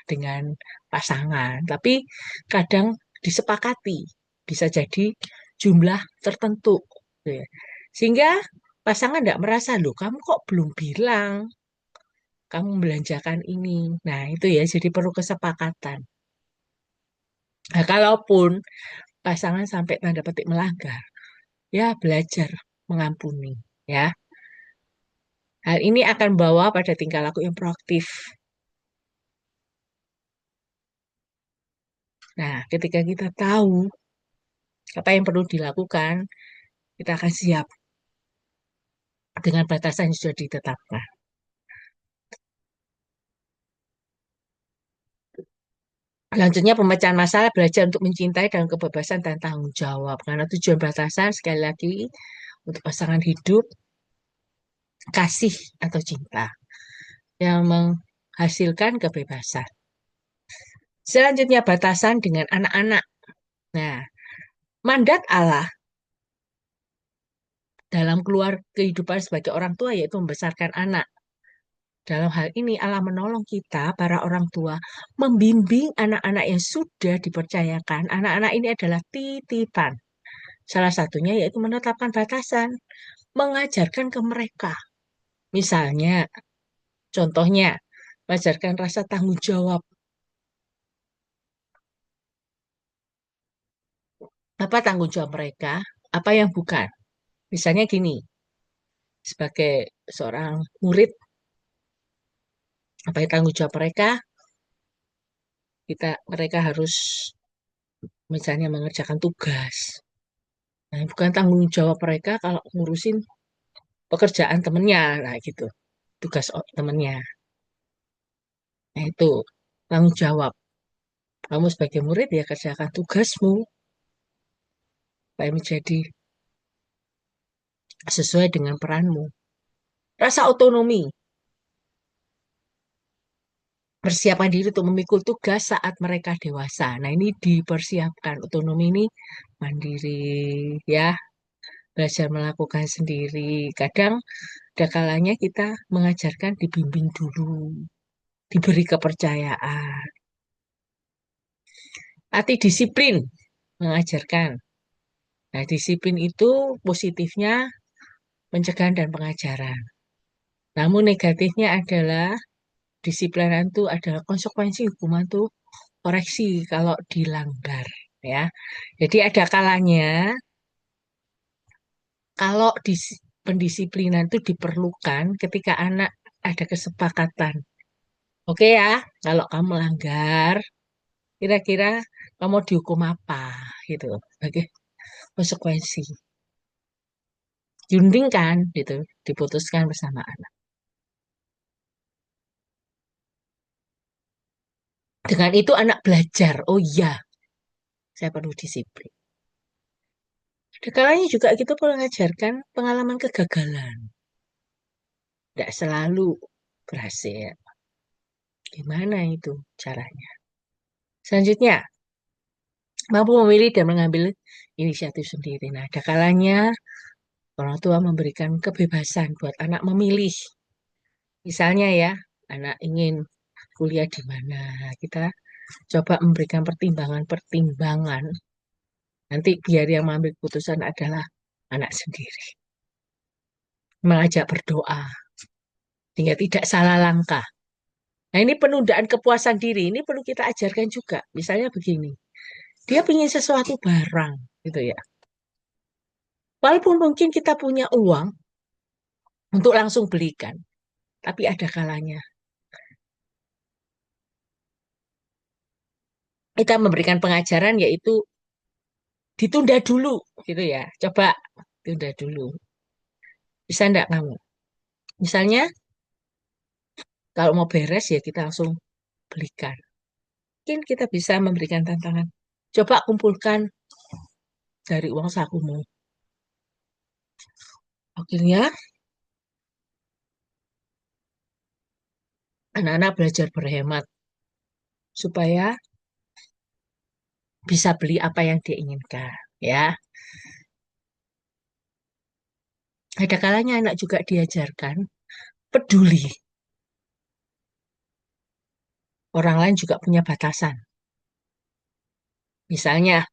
dengan pasangan. Tapi kadang disepakati, bisa jadi jumlah tertentu, gitu ya. Sehingga pasangan tidak merasa, loh kamu kok belum bilang kamu membelanjakan ini. Nah, itu ya, jadi perlu kesepakatan. Nah, kalaupun pasangan sampai tanda petik melanggar, ya belajar mengampuni. Ya, hal ini akan bawa pada tingkah laku yang proaktif. Nah, ketika kita tahu apa yang perlu dilakukan, kita akan siap dengan batasan yang sudah ditetapkan. Selanjutnya, pemecahan masalah belajar untuk mencintai dan kebebasan dan tanggung jawab. Karena tujuan batasan, sekali lagi, untuk pasangan hidup, kasih atau cinta yang menghasilkan kebebasan. Selanjutnya, batasan dengan anak-anak. Nah, mandat Allah dalam keluar kehidupan sebagai orang tua yaitu membesarkan anak. Dalam hal ini Allah menolong kita, para orang tua, membimbing anak-anak yang sudah dipercayakan. Anak-anak ini adalah titipan. Salah satunya yaitu menetapkan batasan, mengajarkan ke mereka. Misalnya, contohnya, mengajarkan rasa tanggung jawab. Apa tanggung jawab mereka? Apa yang bukan? Misalnya gini, sebagai seorang murid, apa yang tanggung jawab mereka? Mereka harus misalnya mengerjakan tugas. Nah, bukan tanggung jawab mereka kalau ngurusin pekerjaan temennya, nah gitu, tugas temennya. Nah itu tanggung jawab. Kamu sebagai murid ya kerjakan tugasmu supaya menjadi sesuai dengan peranmu. Rasa otonomi, persiapan diri untuk memikul tugas saat mereka dewasa. Nah ini dipersiapkan otonomi ini mandiri ya, belajar melakukan sendiri. Kadang ada kalanya kita mengajarkan dibimbing dulu, diberi kepercayaan. Arti disiplin mengajarkan. Nah, disiplin itu positifnya pencegahan dan pengajaran. Namun negatifnya adalah disiplinan itu adalah konsekuensi hukuman itu koreksi kalau dilanggar ya. Jadi ada kalanya Kalau pendisiplinan itu diperlukan ketika anak ada kesepakatan. Oke ya, kalau kamu langgar, kira-kira kamu mau dihukum apa gitu sebagai konsekuensi. Diunding kan gitu, diputuskan bersama anak. Dengan itu anak belajar, oh iya, saya perlu disiplin. Ada kalanya juga kita perlu mengajarkan pengalaman kegagalan. Tidak selalu berhasil. Gimana itu caranya? Selanjutnya, mampu memilih dan mengambil inisiatif sendiri. Nah, ada kalanya orang tua memberikan kebebasan buat anak memilih. Misalnya ya, anak ingin kuliah di mana. Kita coba memberikan pertimbangan-pertimbangan. Nanti biar yang mengambil keputusan adalah anak sendiri. Mengajak berdoa, sehingga tidak salah langkah. Nah, ini penundaan kepuasan diri. Ini perlu kita ajarkan juga. Misalnya begini, dia ingin sesuatu barang, gitu ya. Walaupun mungkin kita punya uang untuk langsung belikan, tapi ada kalanya kita memberikan pengajaran yaitu ditunda dulu, gitu ya. Coba tunda dulu. Bisa enggak kamu? Misalnya kalau mau beres ya kita langsung belikan. Mungkin kita bisa memberikan tantangan. Coba kumpulkan dari uang sakumu. Akhirnya anak-anak belajar berhemat supaya bisa beli apa yang dia inginkan. Ya, ada kalanya anak juga diajarkan peduli. Orang lain juga punya batasan. Misalnya,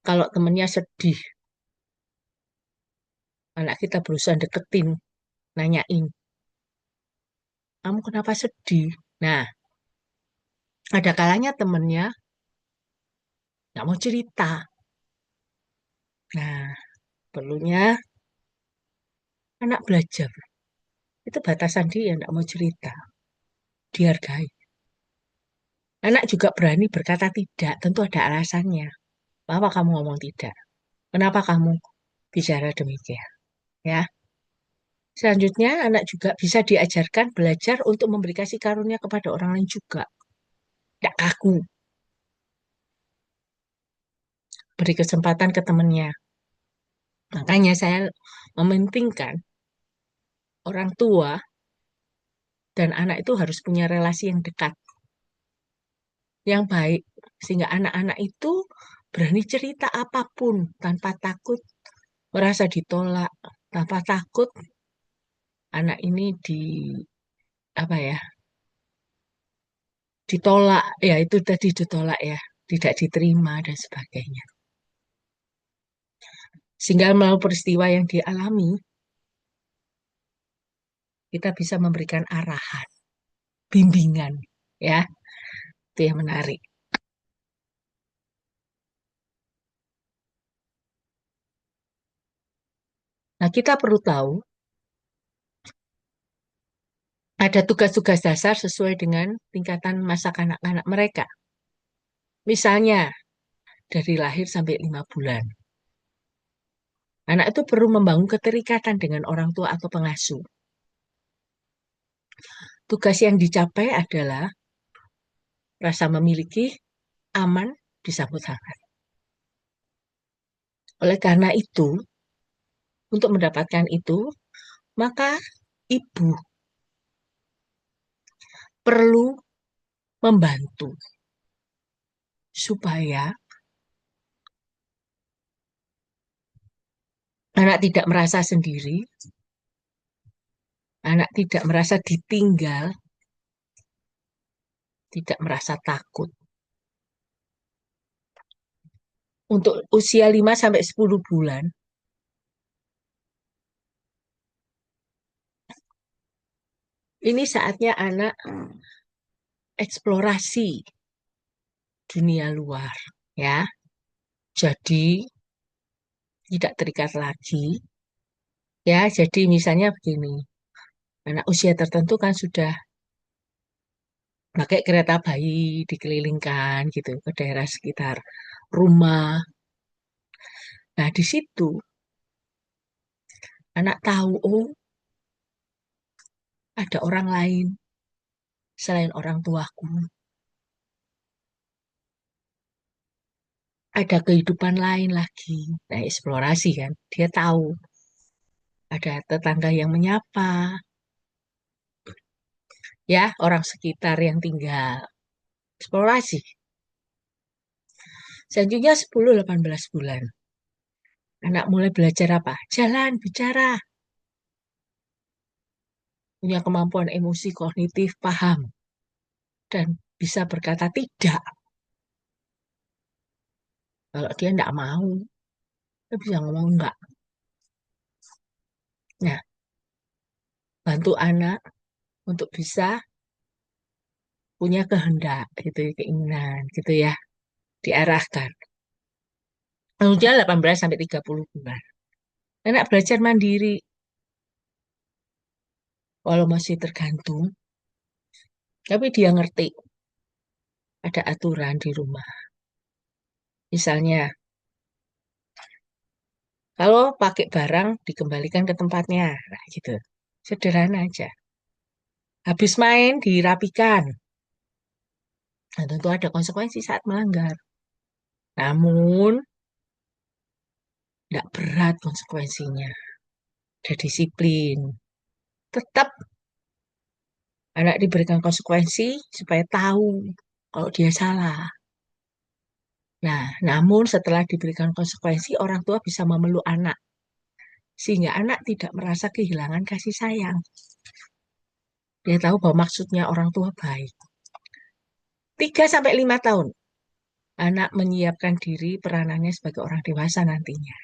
kalau temennya sedih, anak kita berusaha deketin, nanyain, kamu kenapa sedih? Nah, ada kalanya temennya nggak mau cerita. Nah, perlunya anak belajar. Itu batasan dia nggak mau cerita. Dihargai. Anak juga berani berkata tidak. Tentu ada alasannya. Kenapa kamu ngomong tidak? Kenapa kamu bicara demikian? Ya. Selanjutnya, anak juga bisa diajarkan belajar untuk memberi kasih karunia kepada orang lain juga. Tidak kaku. Beri kesempatan ke temannya. Makanya saya mementingkan orang tua dan anak itu harus punya relasi yang dekat, yang baik. Sehingga anak-anak itu berani cerita apapun tanpa takut merasa ditolak, tanpa takut anak ini apa ya, ditolak, ya itu tadi ditolak ya, tidak diterima dan sebagainya. Sehingga melalui peristiwa yang dialami, kita bisa memberikan arahan, bimbingan, ya, itu yang menarik. Nah, kita perlu tahu ada tugas-tugas dasar sesuai dengan tingkatan masa kanak-kanak mereka. Misalnya, dari lahir sampai 5 bulan. Anak itu perlu membangun keterikatan dengan orang tua atau pengasuh. Tugas yang dicapai adalah rasa memiliki, aman, disambut hangat. Oleh karena itu, untuk mendapatkan itu, maka ibu perlu membantu supaya anak tidak merasa sendiri, anak tidak merasa ditinggal, tidak merasa takut. Untuk usia 5 sampai 10 bulan, ini saatnya anak eksplorasi dunia luar, ya. Jadi tidak terikat lagi. Ya, jadi misalnya begini, anak usia tertentu kan sudah pakai kereta bayi dikelilingkan gitu ke daerah sekitar rumah. Nah, di situ anak tahu, oh, ada orang lain selain orang tuaku. Ada kehidupan lain lagi. Nah, eksplorasi kan. Dia tahu ada tetangga yang menyapa, ya, orang sekitar yang tinggal. Eksplorasi. Selanjutnya 10-18 bulan. Anak mulai belajar apa? Jalan, bicara, punya kemampuan emosi kognitif, paham, dan bisa berkata tidak. Kalau dia tidak mau, dia bisa ngomong enggak. Nah, bantu anak untuk bisa punya kehendak, gitu, keinginan, gitu ya, diarahkan. Usia 18 sampai 30 bulan. Anak belajar mandiri, walau masih tergantung, tapi dia ngerti ada aturan di rumah. Misalnya, kalau pakai barang dikembalikan ke tempatnya, nah gitu. Sederhana aja. Habis main dirapikan. Nah, tentu ada konsekuensi saat melanggar. Namun, tidak berat konsekuensinya. Ada disiplin. Tetap anak diberikan konsekuensi supaya tahu kalau dia salah. Nah, namun setelah diberikan konsekuensi, orang tua bisa memeluk anak. Sehingga anak tidak merasa kehilangan kasih sayang. Dia tahu bahwa maksudnya orang tua baik. 3 sampai 5 tahun, anak menyiapkan diri peranannya sebagai orang dewasa nantinya.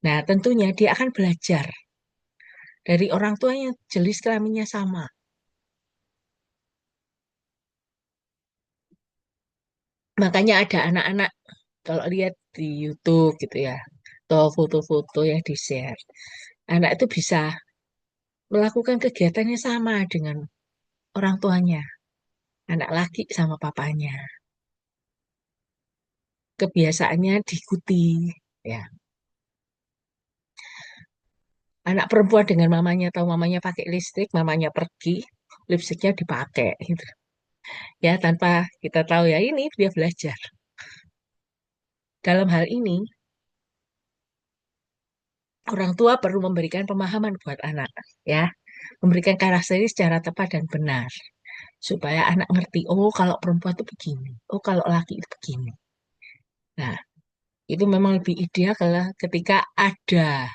Nah, tentunya dia akan belajar dari orang tuanya jenis kelaminnya sama. Makanya ada anak-anak, kalau lihat di YouTube gitu ya, atau foto-foto yang di-share, anak itu bisa melakukan kegiatannya sama dengan orang tuanya, anak laki sama papanya. Kebiasaannya diikuti, ya. Anak perempuan dengan mamanya tahu mamanya pakai lipstik, mamanya pergi, lipstiknya dipakai gitu. Ya, tanpa kita tahu ya ini dia belajar. Dalam hal ini, orang tua perlu memberikan pemahaman buat anak, ya. Memberikan karakteristik secara tepat dan benar supaya anak ngerti, oh kalau perempuan itu begini, oh kalau laki itu begini. Nah, itu memang lebih ideal kalau ketika ada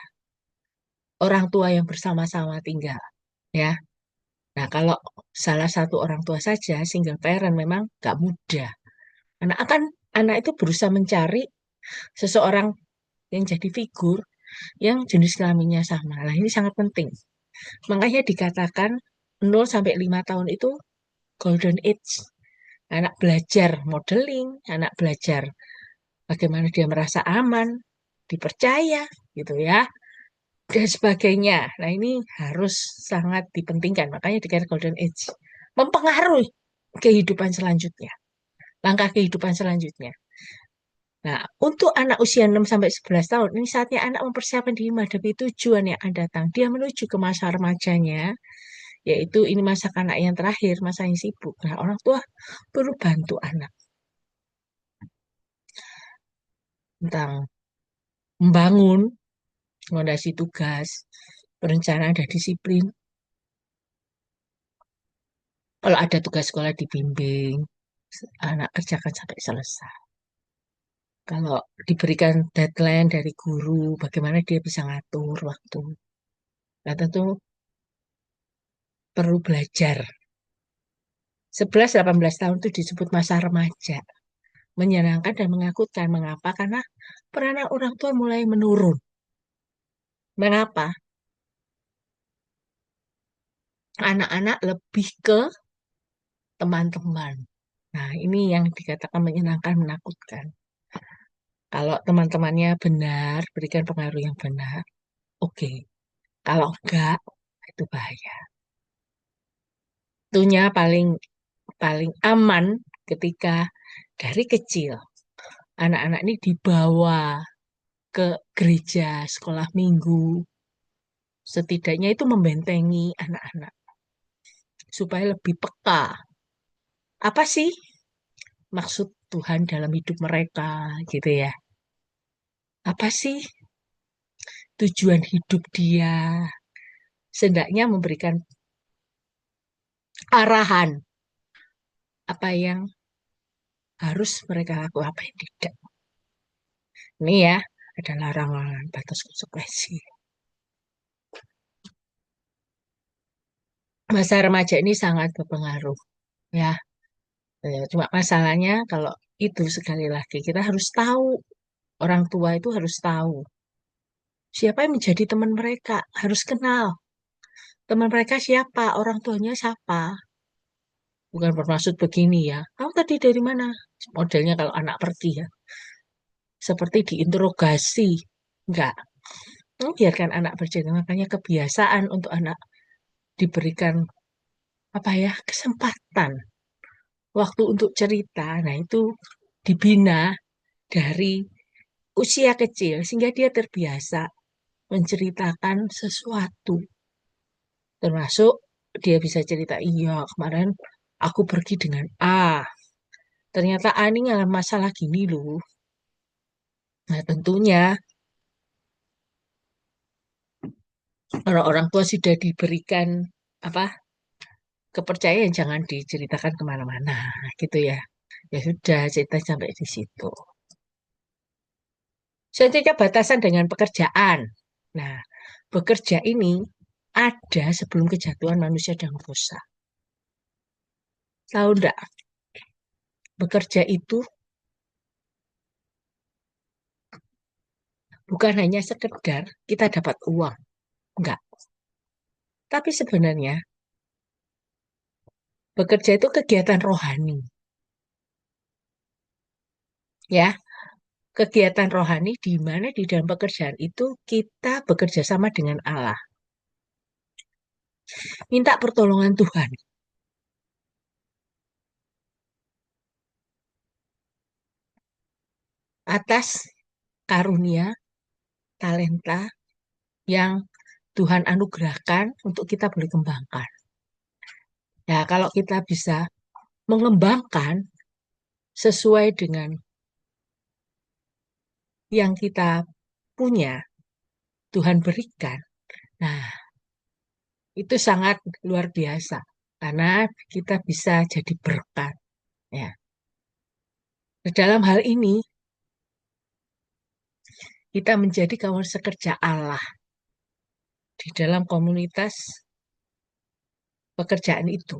orang tua yang bersama-sama tinggal, ya. Nah, kalau salah satu orang tua saja, single parent memang gak mudah. Anak akan anak itu berusaha mencari seseorang yang jadi figur yang jenis kelaminnya sama. Nah, ini sangat penting. Makanya dikatakan 0 sampai 5 tahun itu golden age. Anak belajar modeling, anak belajar bagaimana dia merasa aman, dipercaya, gitu ya, dan sebagainya. Nah, ini harus sangat dipentingkan. Makanya dikatakan golden age. Mempengaruhi kehidupan selanjutnya, langkah kehidupan selanjutnya. Nah, untuk anak usia 6 sampai 11 tahun, ini saatnya anak mempersiapkan diri menghadapi tujuan yang akan datang. Dia menuju ke masa remajanya, yaitu ini masa kanak yang terakhir, masa yang sibuk. Nah, orang tua perlu bantu anak tentang membangun fondasi tugas, perencanaan dan disiplin. Kalau ada tugas sekolah dibimbing, anak kerjakan sampai selesai. Kalau diberikan deadline dari guru, bagaimana dia bisa ngatur waktu. Nah, tentu perlu belajar. 11-18 tahun itu disebut masa remaja. Menyenangkan dan menakutkan. Mengapa? Karena peranan orang tua mulai menurun. Mengapa? Anak-anak lebih ke teman-teman. Nah, ini yang dikatakan menyenangkan, menakutkan. Kalau teman-temannya benar, berikan pengaruh yang benar, oke. Kalau enggak, itu bahaya. Tentunya paling paling aman ketika dari kecil anak-anak ini dibawa ke gereja sekolah minggu. Setidaknya itu membentengi anak-anak supaya lebih peka. Apa sih maksud Tuhan dalam hidup mereka gitu ya? Apa sih tujuan hidup dia? Seenggaknya memberikan arahan apa yang harus mereka lakukan, apa yang tidak. Ini ya, ada larangan batas konsekuensi. Masa remaja ini sangat berpengaruh ya. Cuma masalahnya kalau itu sekali lagi kita harus tahu, orang tua itu harus tahu siapa yang menjadi teman mereka, harus kenal teman mereka siapa, orang tuanya siapa. Bukan bermaksud begini ya. Kamu tadi dari mana? Modelnya kalau anak pergi ya, seperti diinterogasi. Enggak. Biarkan anak bercerita. Makanya kebiasaan untuk anak diberikan apa ya, kesempatan waktu untuk cerita. Nah, itu dibina dari usia kecil sehingga dia terbiasa menceritakan sesuatu. Termasuk dia bisa cerita, iya kemarin aku pergi dengan A. Ternyata A ini ngalamin masalah gini loh. Nah, tentunya orang-orang tua sudah diberikan apa kepercayaan jangan diceritakan kemana-mana gitu ya. Ya sudah, cerita sampai di situ. Selanjutnya batasan dengan pekerjaan. Nah, bekerja ini ada sebelum kejatuhan manusia dan rusa. Tahu enggak? Bekerja itu bukan hanya sekedar kita dapat uang. Enggak. Tapi sebenarnya bekerja itu kegiatan rohani. Ya, kegiatan rohani di mana di dalam pekerjaan itu kita bekerja sama dengan Allah. Minta pertolongan Tuhan atas karunia, talenta yang Tuhan anugerahkan untuk kita boleh kembangkan. Ya, kalau kita bisa mengembangkan sesuai dengan yang kita punya, Tuhan berikan. Nah, itu sangat luar biasa karena kita bisa jadi berkat. Ya. Dalam hal ini, kita menjadi kawan sekerja Allah di dalam komunitas pekerjaan itu.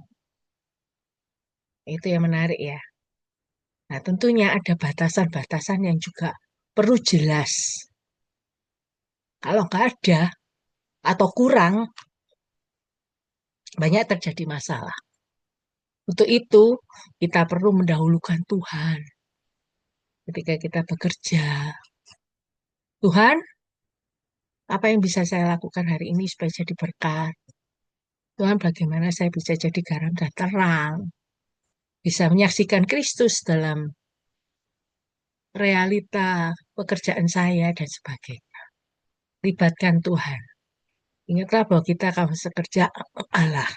Itu yang menarik ya. Nah, tentunya ada batasan-batasan yang juga perlu jelas. Kalau nggak ada atau kurang, banyak terjadi masalah. Untuk itu, kita perlu mendahulukan Tuhan ketika kita bekerja. Tuhan, apa yang bisa saya lakukan hari ini supaya jadi berkat? Tuhan, bagaimana saya bisa jadi garam dan terang? Bisa menyaksikan Kristus dalam realita pekerjaan saya dan sebagainya. Libatkan Tuhan. Ingatlah bahwa kita akan bekerja Allah.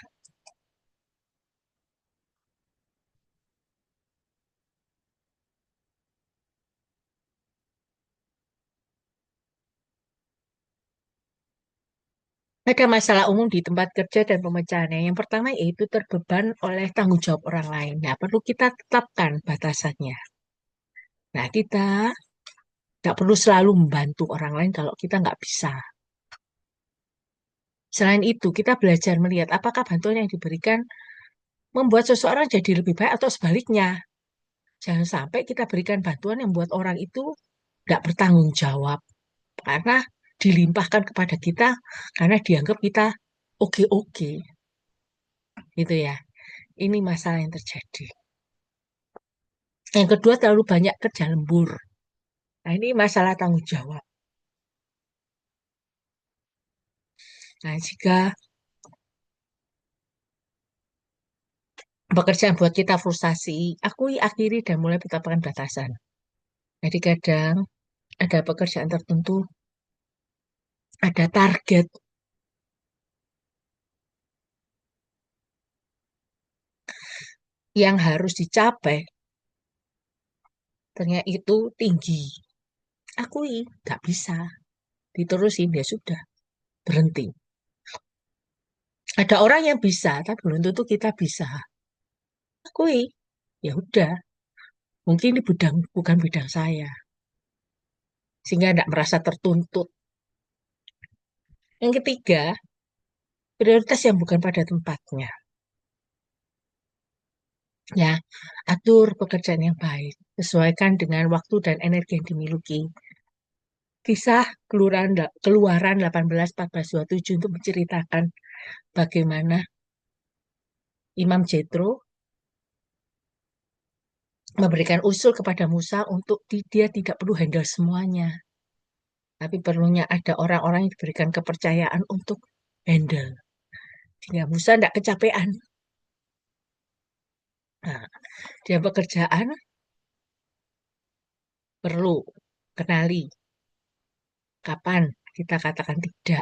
Ada masalah umum di tempat kerja dan pemecahannya. Yang pertama yaitu terbeban oleh tanggung jawab orang lain. Nah, perlu kita tetapkan batasannya. Nah, kita nggak perlu selalu membantu orang lain kalau kita nggak bisa. Selain itu, kita belajar melihat apakah bantuan yang diberikan membuat seseorang jadi lebih baik atau sebaliknya. Jangan sampai kita berikan bantuan yang membuat orang itu nggak bertanggung jawab karena dilimpahkan kepada kita karena dianggap kita oke-oke, gitu ya. Ini masalah yang terjadi. Yang kedua, terlalu banyak kerja lembur. Nah, ini masalah tanggung jawab. Nah, jika pekerjaan buat kita frustasi, akui, akhiri, dan mulai tetapkan batasan. Jadi kadang ada pekerjaan tertentu, ada target yang harus dicapai, ternyata itu tinggi. Akui, nggak bisa. Diterusin, ya sudah, berhenti. Ada orang yang bisa, tapi belum tentu kita bisa. Akui, ya udah, mungkin ini bukan bidang saya, sehingga tidak merasa tertuntut. Yang ketiga, prioritas yang bukan pada tempatnya. Ya, atur pekerjaan yang baik, sesuaikan dengan waktu dan energi yang dimiliki. Kisah keluaran 18:14-27 untuk menceritakan bagaimana Imam Jethro memberikan usul kepada Musa untuk dia tidak perlu handle semuanya, tapi perlunya ada orang-orang yang diberikan kepercayaan untuk handle. Sehingga Musa tidak kecapean. Nah, dia pekerjaan perlu kenali kapan kita katakan tidak.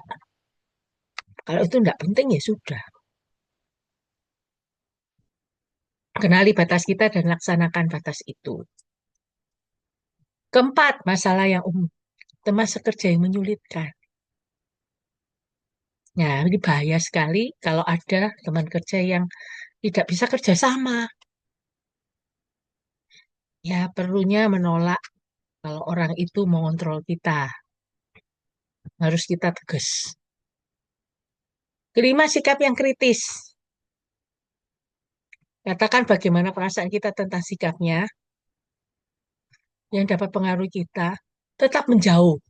Kalau itu tidak penting ya sudah. Kenali batas kita dan laksanakan batas itu. Keempat, masalah yang umum. Teman sekerja yang menyulitkan. Nah, ini bahaya sekali kalau ada teman kerja yang tidak bisa kerja sama. Ya, perlunya menolak kalau orang itu mengontrol kita. Harus kita tegas. Kelima, sikap yang kritis. Katakan bagaimana perasaan kita tentang sikapnya yang dapat pengaruhi kita. Tetap menjauh.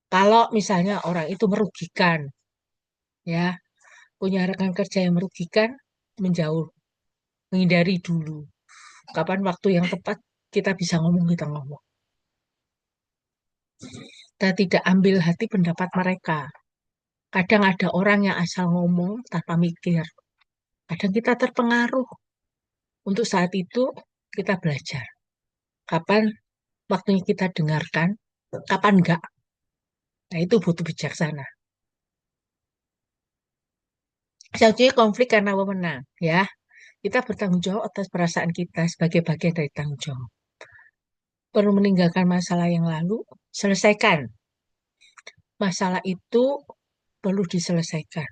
Kalau misalnya orang itu merugikan, ya, punya rekan kerja yang merugikan, menjauh, menghindari dulu. Kapan waktu yang tepat kita bisa ngomong, kita ngomong. Kita tidak ambil hati pendapat mereka. Kadang ada orang yang asal ngomong tanpa mikir. Kadang kita terpengaruh. Untuk saat itu kita belajar. Kapan waktunya kita dengarkan, kapan enggak. Nah, itu butuh bijaksana. Sejauh konflik karena wewenang, ya. Kita bertanggung jawab atas perasaan kita sebagai bagian dari tanggung jawab. Perlu meninggalkan masalah yang lalu, selesaikan. Masalah itu perlu diselesaikan.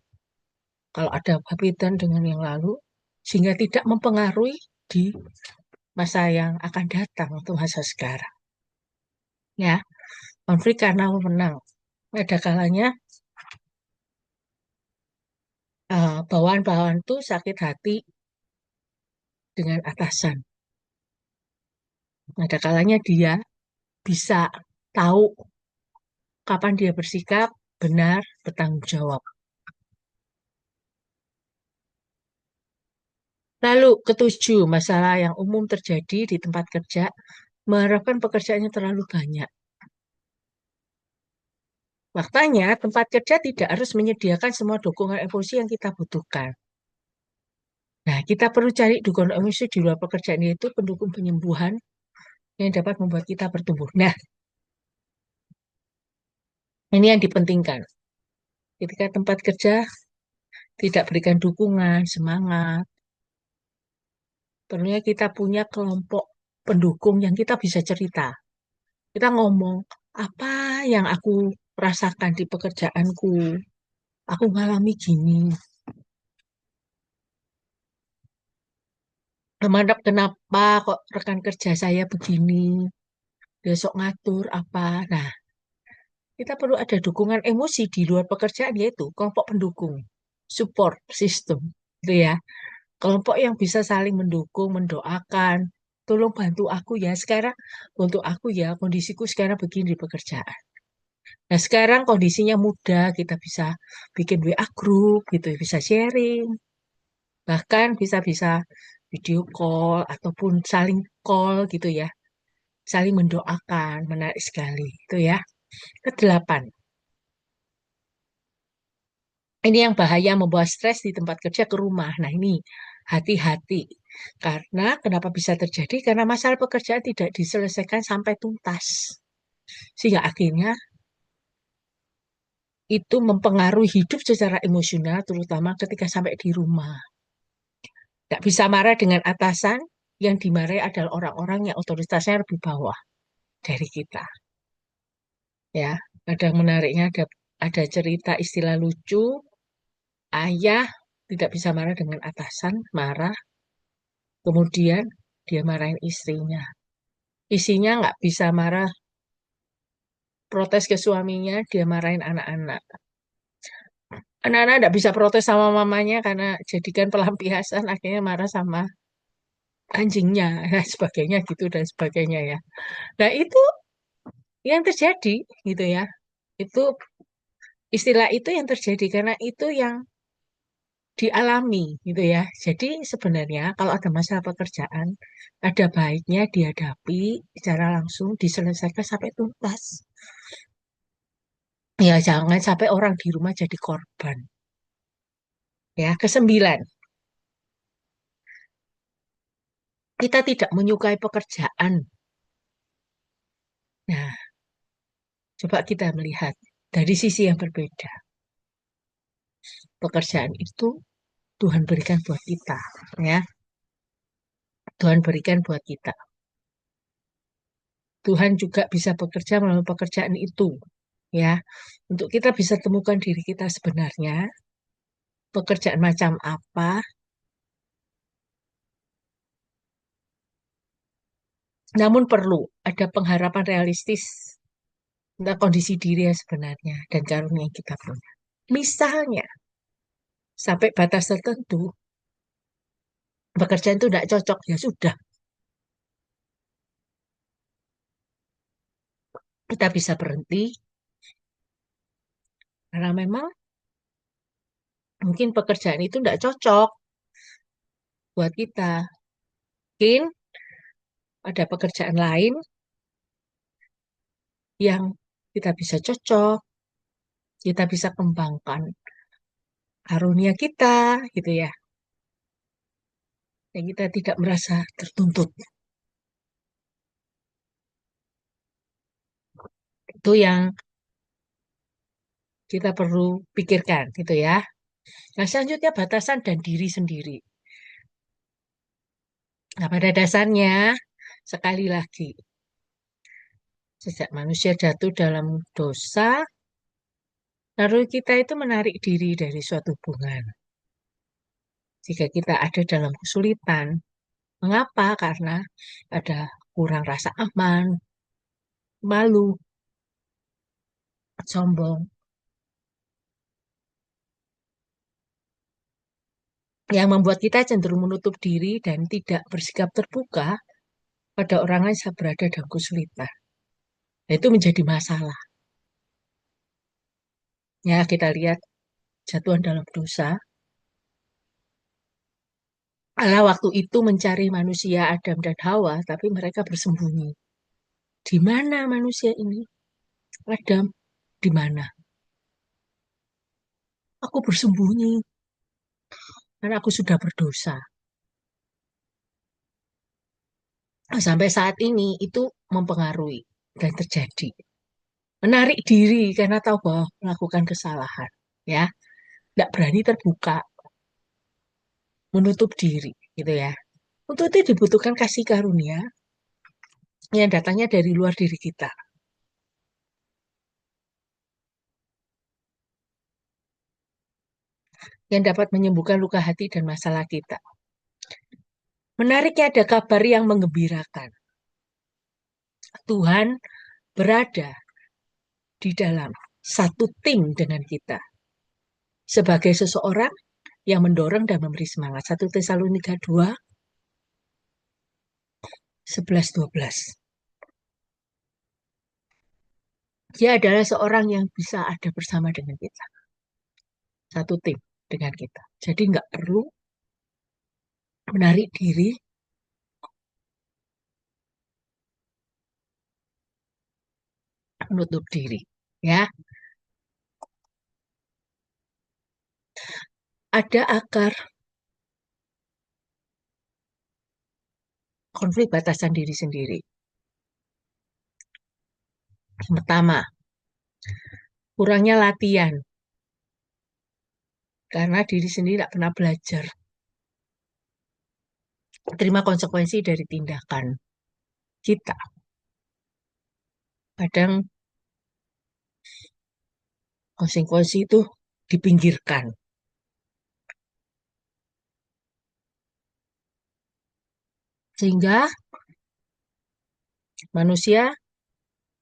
Kalau ada kaitan dengan yang lalu, sehingga tidak mempengaruhi di masa yang akan datang untuk masa sekarang. Ya, konflik karena menang. Ada kalanya bawahan-bawahan itu sakit hati dengan atasan. Ada kalanya dia bisa tahu kapan dia bersikap benar, bertanggung jawab. Lalu ketujuh, masalah yang umum terjadi di tempat kerja, mengharapkan pekerjaannya terlalu banyak. Faktanya, tempat kerja tidak harus menyediakan semua dukungan emosi yang kita butuhkan. Nah, kita perlu cari dukungan emosi di luar pekerjaan, yaitu pendukung penyembuhan yang dapat membuat kita bertumbuh. Nah, ini yang dipentingkan. Ketika tempat kerja tidak berikan dukungan, semangat, perlunya kita punya kelompok pendukung yang kita bisa cerita. Kita ngomong, apa yang aku rasakan di pekerjaanku, aku mengalami gini. Teman, kenapa kok rekan kerja saya begini, besok ngatur apa. Nah, kita perlu ada dukungan emosi di luar pekerjaan, yaitu kelompok pendukung, support system, gitu ya. Kelompok yang bisa saling mendukung, mendoakan, tolong bantu aku ya sekarang, untuk aku ya, kondisiku sekarang begini di pekerjaan. Nah, sekarang kondisinya mudah, kita bisa bikin WA group gitu, bisa sharing, bahkan bisa-bisa video call ataupun saling call gitu ya. saling mendoakan, menarik sekali. Itu ya. Kedelapan, ini yang bahaya membawa stres di tempat kerja ke rumah. Nah, ini hati-hati. Karena kenapa bisa terjadi? Karena masalah pekerjaan tidak diselesaikan sampai tuntas. Sehingga akhirnya itu mempengaruhi hidup secara emosional, terutama ketika sampai di rumah. Tidak bisa marah dengan atasan, yang dimarahi adalah orang-orang yang otoritasnya lebih bawah dari kita. Ya, ada yang menariknya, ada cerita istilah lucu, ayah tidak bisa marah dengan atasan, marah, kemudian dia marahin istrinya. Istrinya nggak bisa marah, protes ke suaminya, dia marahin anak-anak. Anak-anak nggak bisa protes sama mamanya karena jadikan pelampiasan, akhirnya marah sama anjingnya, dan sebagainya gitu, dan sebagainya ya. Nah, itu yang terjadi gitu ya. Itu istilah itu yang terjadi karena itu yang dialami gitu ya. Jadi sebenarnya kalau ada masalah pekerjaan, ada baiknya dihadapi secara langsung, diselesaikan sampai tuntas. Ya, jangan sampai orang di rumah jadi korban. Ya, kesembilan, kita tidak menyukai pekerjaan. Nah, coba kita melihat dari sisi yang berbeda. Pekerjaan itu Tuhan berikan buat kita, ya. Tuhan berikan buat kita. Tuhan juga bisa bekerja melalui pekerjaan itu, ya. Untuk kita bisa temukan diri kita sebenarnya, pekerjaan macam apa, namun perlu ada pengharapan realistis tentang kondisi diri yang sebenarnya dan karunia yang kita punya. Misalnya, sampai batas tertentu, pekerjaan itu tidak cocok, ya sudah. Kita bisa berhenti, karena memang mungkin pekerjaan itu tidak cocok buat kita. Mungkin ada pekerjaan lain yang kita bisa cocok, kita bisa kembangkan karunia kita, gitu ya. Dan kita tidak merasa tertuntut. Itu yang kita perlu pikirkan, gitu ya. Nah, selanjutnya batasan dan diri sendiri. Nah, pada dasarnya, sekali lagi, sejak manusia jatuh dalam dosa, lalu kita itu menarik diri dari suatu hubungan. Jika kita ada dalam kesulitan, mengapa? Karena ada kurang rasa aman, malu, sombong, yang membuat kita cenderung menutup diri dan tidak bersikap terbuka pada orang lain saat berada dalam kesulitan. Nah, itu menjadi masalah. Ya, kita lihat jatuhan dalam dosa. Allah waktu itu mencari manusia Adam dan Hawa, tapi mereka bersembunyi. Di mana manusia ini? Adam, di mana? Aku bersembunyi karena aku sudah berdosa. Nah, sampai saat ini itu mempengaruhi dan terjadi. Menarik diri karena tahu bahwa melakukan kesalahan. Ya, tidak berani terbuka, menutup diri, gitu ya. Untuk itu dibutuhkan kasih karunia yang datangnya dari luar diri kita, yang dapat menyembuhkan luka hati dan masalah kita. Menariknya ada kabar yang menggembirakan. Tuhan berada di dalam satu tim dengan kita sebagai seseorang yang mendorong dan memberi semangat. 1 Tesalonika 2, 11-12. Dia adalah seorang yang bisa ada bersama dengan kita. Satu tim dengan kita. Jadi nggak perlu menarik diri, menutup diri. Ya, ada akar konflik batasan diri sendiri. Yang pertama, kurangnya latihan karena diri sendiri tidak pernah belajar terima konsekuensi dari tindakan kita. Kadang konsekuensi itu dipinggirkan. Sehingga manusia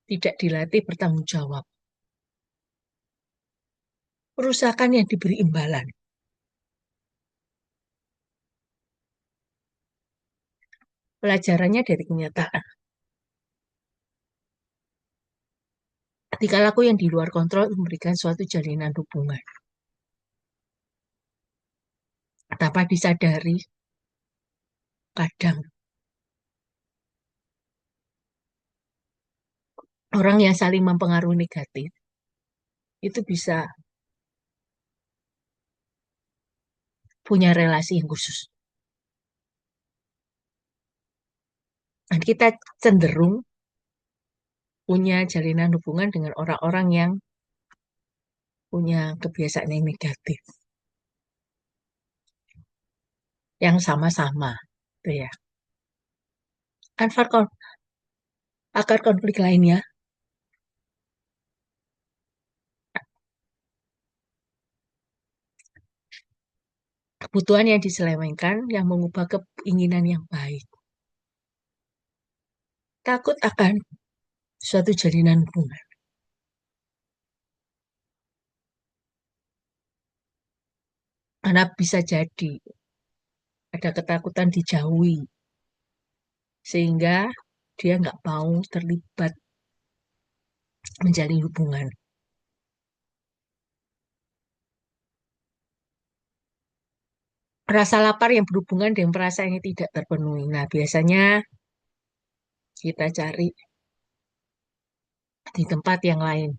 tidak dilatih bertanggung jawab. Perusahaan yang diberi imbalan. Pelajarannya dari kenyataan. Tingkah laku yang di luar kontrol memberikan suatu jalinan hubungan. Tanpa disadari, kadang orang yang saling mempengaruhi negatif itu bisa punya relasi yang khusus. Dan kita cenderung punya jalinan hubungan dengan orang-orang yang punya kebiasaan yang negatif, yang sama-sama, gitu ya. Akar konflik lainnya, kebutuhan yang diselewengkan yang mengubah keinginan yang baik. Takut akan suatu jalinan hubungan. Karena bisa jadi ada ketakutan dijauhi, sehingga dia nggak mau terlibat menjalin hubungan. Rasa lapar yang berhubungan dengan perasaan yang tidak terpenuhi. Nah, biasanya kita cari di tempat yang lain,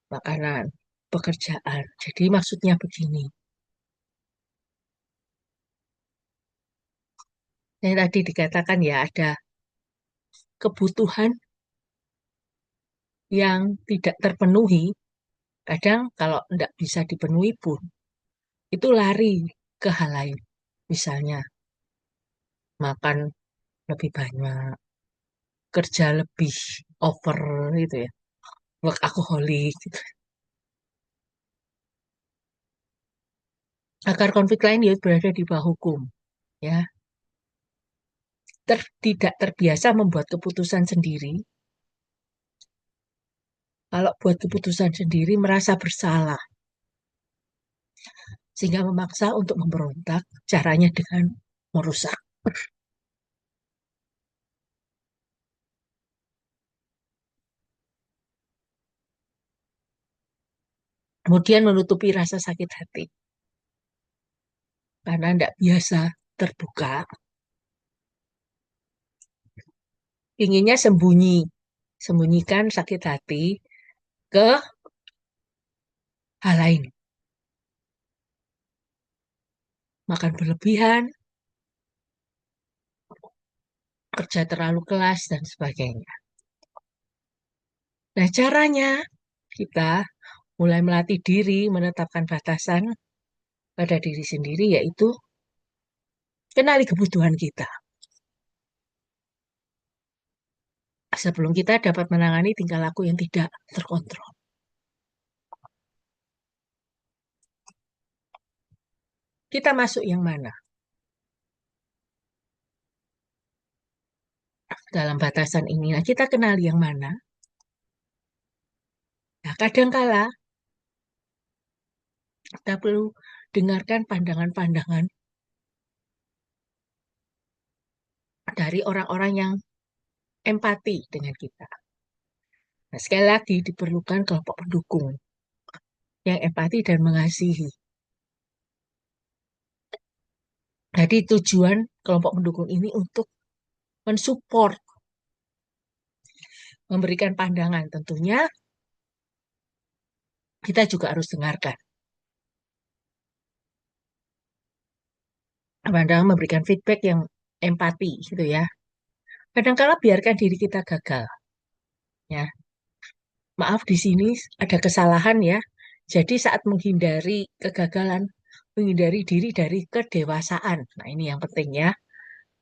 makanan, pekerjaan. Jadi maksudnya begini. Yang tadi dikatakan ya ada kebutuhan yang tidak terpenuhi. Kadang kalau tidak bisa dipenuhi pun, itu lari ke hal lain. Misalnya makan lebih banyak, kerja lebih over gitu ya, workaholic gitu. Akar konflik lain ya berada di bawah hukum, ya. Tidak terbiasa membuat keputusan sendiri. Kalau buat keputusan sendiri merasa bersalah, sehingga memaksa untuk memberontak, caranya dengan merusak. Kemudian menutupi rasa sakit hati, karena tidak biasa terbuka, inginnya sembunyikan sakit hati ke hal lain. Makan berlebihan, kerja terlalu kelas, dan sebagainya. Nah, caranya kita mulai melatih diri menetapkan batasan pada diri sendiri, yaitu kenali kebutuhan kita. Sebelum kita dapat menangani tingkah laku yang tidak terkontrol. Kita masuk yang mana? Dalam batasan ini, nah kita kenali yang mana. Nah, kadangkala kita perlu dengarkan pandangan-pandangan dari orang-orang yang empati dengan kita. Nah, sekali lagi diperlukan kelompok pendukung yang empati dan mengasihi. Jadi tujuan kelompok pendukung ini untuk mensupport memberikan pandangan. Tentunya kita juga harus dengarkan. Pandangan memberikan feedback yang empati gitu ya. Kadang-kala biarkan diri kita gagal ya. Maaf di sini ada kesalahan ya. Jadi saat menghindari kegagalan, menghindari diri dari kedewasaan. Nah, ini yang penting ya.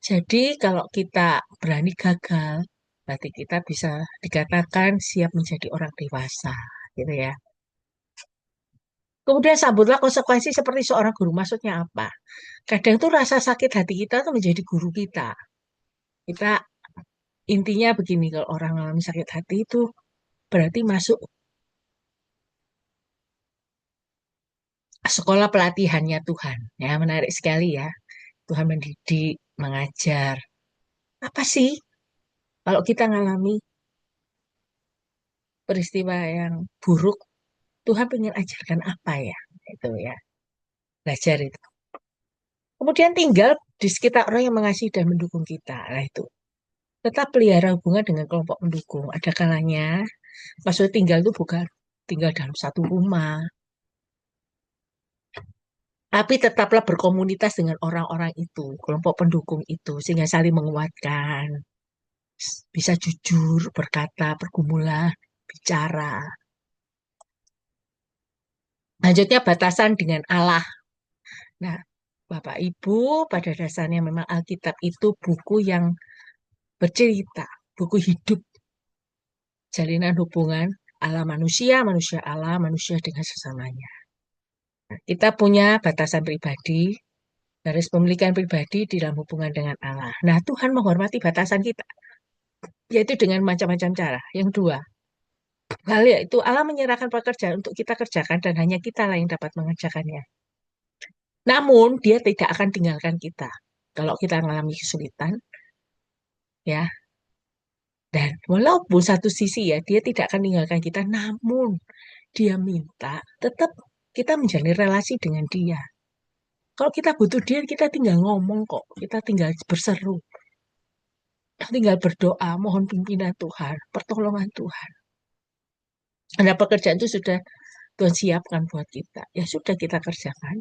Jadi kalau kita berani gagal, berarti kita bisa dikatakan siap menjadi orang dewasa, gitu ya. Kemudian sambutlah konsekuensi seperti seorang guru. Maksudnya apa? Kadang tuh rasa sakit hati kita tuh menjadi guru kita. Kita intinya begini, kalau orang mengalami sakit hati itu berarti masuk sekolah pelatihannya Tuhan. Ya, menarik sekali ya. Tuhan mendidik, mengajar. Apa sih kalau kita mengalami peristiwa yang buruk, Tuhan pengen ajarkan apa ya? Itu ya, belajar itu. Kemudian tinggal di sekitar orang yang mengasihi dan mendukung kita. Nah itu. Tetap pelihara hubungan dengan kelompok pendukung. Ada kalanya, maksud tinggal itu bukan tinggal dalam satu rumah, tapi tetaplah berkomunitas dengan orang-orang itu, kelompok pendukung itu, sehingga saling menguatkan, bisa jujur, berkata, bergumulan, bicara. Lanjutnya batasan dengan Allah. Nah, Bapak Ibu, pada dasarnya memang Alkitab itu buku yang bercerita, buku hidup, jalinan hubungan Allah manusia, manusia Allah, manusia dengan sesamanya. Nah, kita punya batasan pribadi, garis pemilikan pribadi di dalam hubungan dengan Allah. Nah, Tuhan menghormati batasan kita, yaitu dengan macam-macam cara. Yang dua, hal yaitu Allah menyerahkan pekerjaan untuk kita kerjakan dan hanya kita lah yang dapat mengerjakannya. Namun, dia tidak akan tinggalkan kita. Kalau kita mengalami kesulitan, ya, dan walaupun satu sisi ya, dia tidak akan meninggalkan kita, namun dia minta tetap kita menjalin relasi dengan dia. Kalau kita butuh dia, kita tinggal ngomong kok. Kita tinggal berseru. Tinggal berdoa, mohon pimpinan Tuhan, pertolongan Tuhan. Nah, pekerjaan itu sudah Tuhan siapkan buat kita. Ya sudah kita kerjakan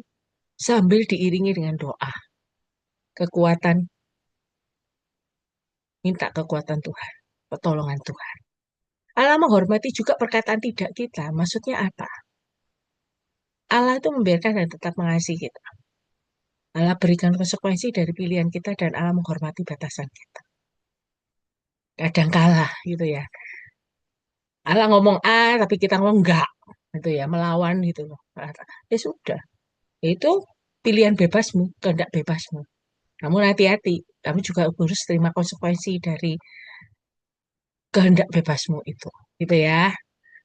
sambil diiringi dengan doa. Kekuatan, minta kekuatan Tuhan, pertolongan Tuhan. Allah menghormati juga perkataan tidak kita. Maksudnya apa? Allah itu membiarkan dan tetap mengasihi kita. Allah berikan konsekuensi dari pilihan kita dan Allah menghormati batasan kita. Kadang kalah gitu ya. Allah ngomong A tapi kita ngomong enggak gitu ya, melawan gitu loh. Ya sudah, itu pilihan bebasmu, kehendak bebasmu. Namun hati-hati, kamu juga harus terima konsekuensi dari kehendak bebasmu itu. Gitu ya.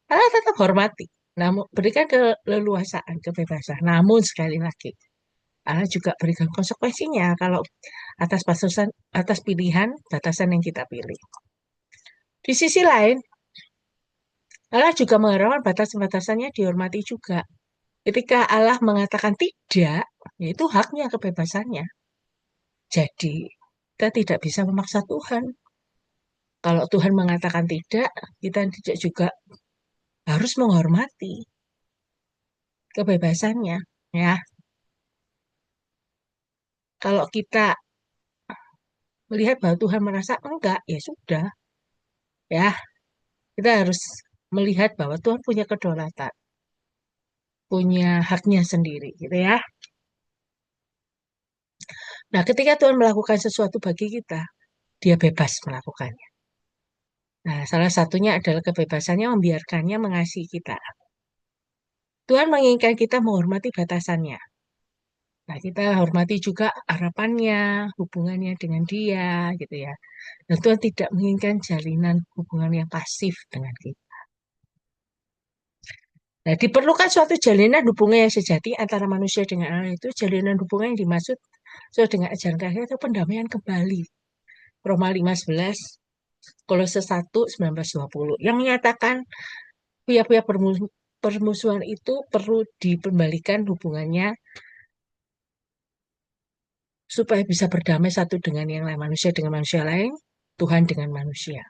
Allah tetap hormati. Namun berikan keleluasaan, kebebasan. Namun sekali lagi, Allah juga berikan konsekuensinya kalau atas pilihan batasan yang kita pilih. Di sisi lain, Allah juga mengharapkan batasan-batasannya dihormati juga. Ketika Allah mengatakan tidak, yaitu haknya kebebasannya. Jadi, kita tidak bisa memaksa Tuhan. Kalau Tuhan mengatakan tidak, kita tidak juga harus menghormati kebebasannya. Ya, kalau kita melihat bahwa Tuhan merasa enggak, ya sudah. Ya, kita harus melihat bahwa Tuhan punya kedaulatan, punya haknya sendiri, gitu ya. Nah, ketika Tuhan melakukan sesuatu bagi kita, dia bebas melakukannya. Nah, salah satunya adalah kebebasannya membiarkannya mengasihi kita. Tuhan menginginkan kita menghormati batasannya. Nah, kita hormati juga harapannya, hubungannya dengan dia, gitu ya. Dan Tuhan tidak menginginkan jalinan hubungan yang pasif dengan kita. Nah, diperlukan suatu jalinan hubungan yang sejati antara manusia dengan Allah itu jalinan hubungan yang dimaksud sesuai dengan ajaran Kristus itu pendamaian kembali. Roma 5:11, Kolose 1:19-20 yang menyatakan pihak-pihak permusuhan itu perlu dikembalikan hubungannya supaya bisa berdamai satu dengan yang lain, manusia dengan manusia lain, Tuhan dengan manusia.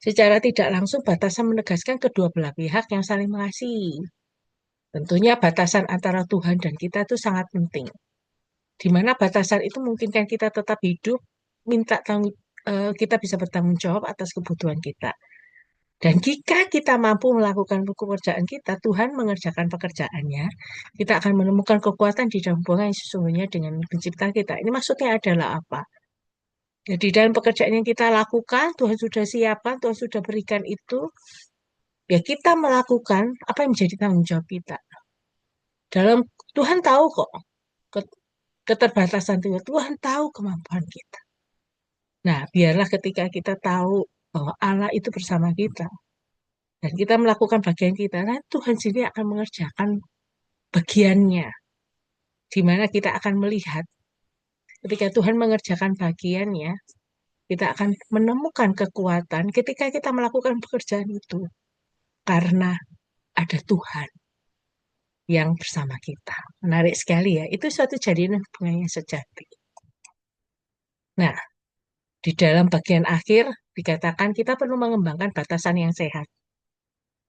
Secara tidak langsung batasan menegaskan kedua belah pihak yang saling mengasihi. Tentunya batasan antara Tuhan dan kita itu sangat penting. Di mana batasan itu memungkinkan kita tetap hidup, kita bisa bertanggung jawab atas kebutuhan kita. Dan jika kita mampu melakukan pekerjaan kita, Tuhan mengerjakan pekerjaannya, kita akan menemukan kekuatan di dalam hubungan yang sesungguhnya dengan pencipta kita. Ini maksudnya adalah apa? Jadi dalam pekerjaan yang kita lakukan, Tuhan sudah siapkan, Tuhan sudah berikan itu, ya kita melakukan apa yang menjadi tanggung jawab kita. Dalam Tuhan tahu kok keterbatasan Tuhan, Tuhan tahu kemampuan kita. Nah, biarlah ketika kita tahu bahwa Allah itu bersama kita, dan kita melakukan bagian kita, nah Tuhan sendiri akan mengerjakan bagiannya, di mana kita akan melihat ketika Tuhan mengerjakan bagiannya, kita akan menemukan kekuatan ketika kita melakukan pekerjaan itu, karena ada Tuhan yang bersama kita. Menarik sekali ya, itu suatu jadian hubungan yang sejati. Nah, di dalam bagian akhir dikatakan kita perlu mengembangkan batasan yang sehat.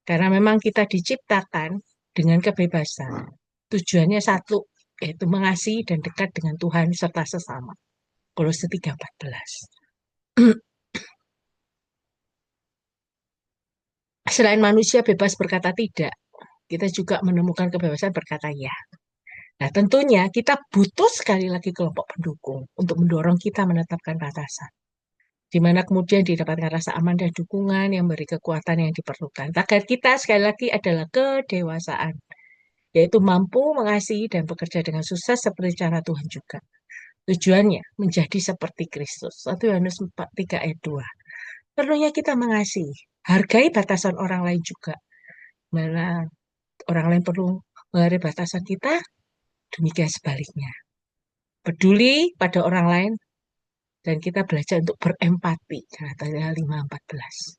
Karena memang kita diciptakan dengan kebebasan. Tujuannya satu, yaitu mengasihi dan dekat dengan Tuhan serta sesama. Kolose 3:14. Selain manusia bebas berkata tidak, kita juga menemukan kebebasan berkata ya. Nah, tentunya kita butuh sekali lagi kelompok pendukung untuk mendorong kita menetapkan batasan, di mana kemudian didapatkan rasa aman dan dukungan yang beri kekuatan yang diperlukan. Target kita sekali lagi adalah kedewasaan, yaitu mampu mengasihi dan bekerja dengan sukses seperti cara Tuhan juga. Tujuannya menjadi seperti Kristus. 1 Yohanes 3 ayat 2. Perlunya kita mengasihi, hargai batasan orang lain juga. Mana orang lain perlu menghargai batasan kita, demikian sebaliknya. Peduli pada orang lain, dan kita belajar untuk berempati. Galatia 5:14.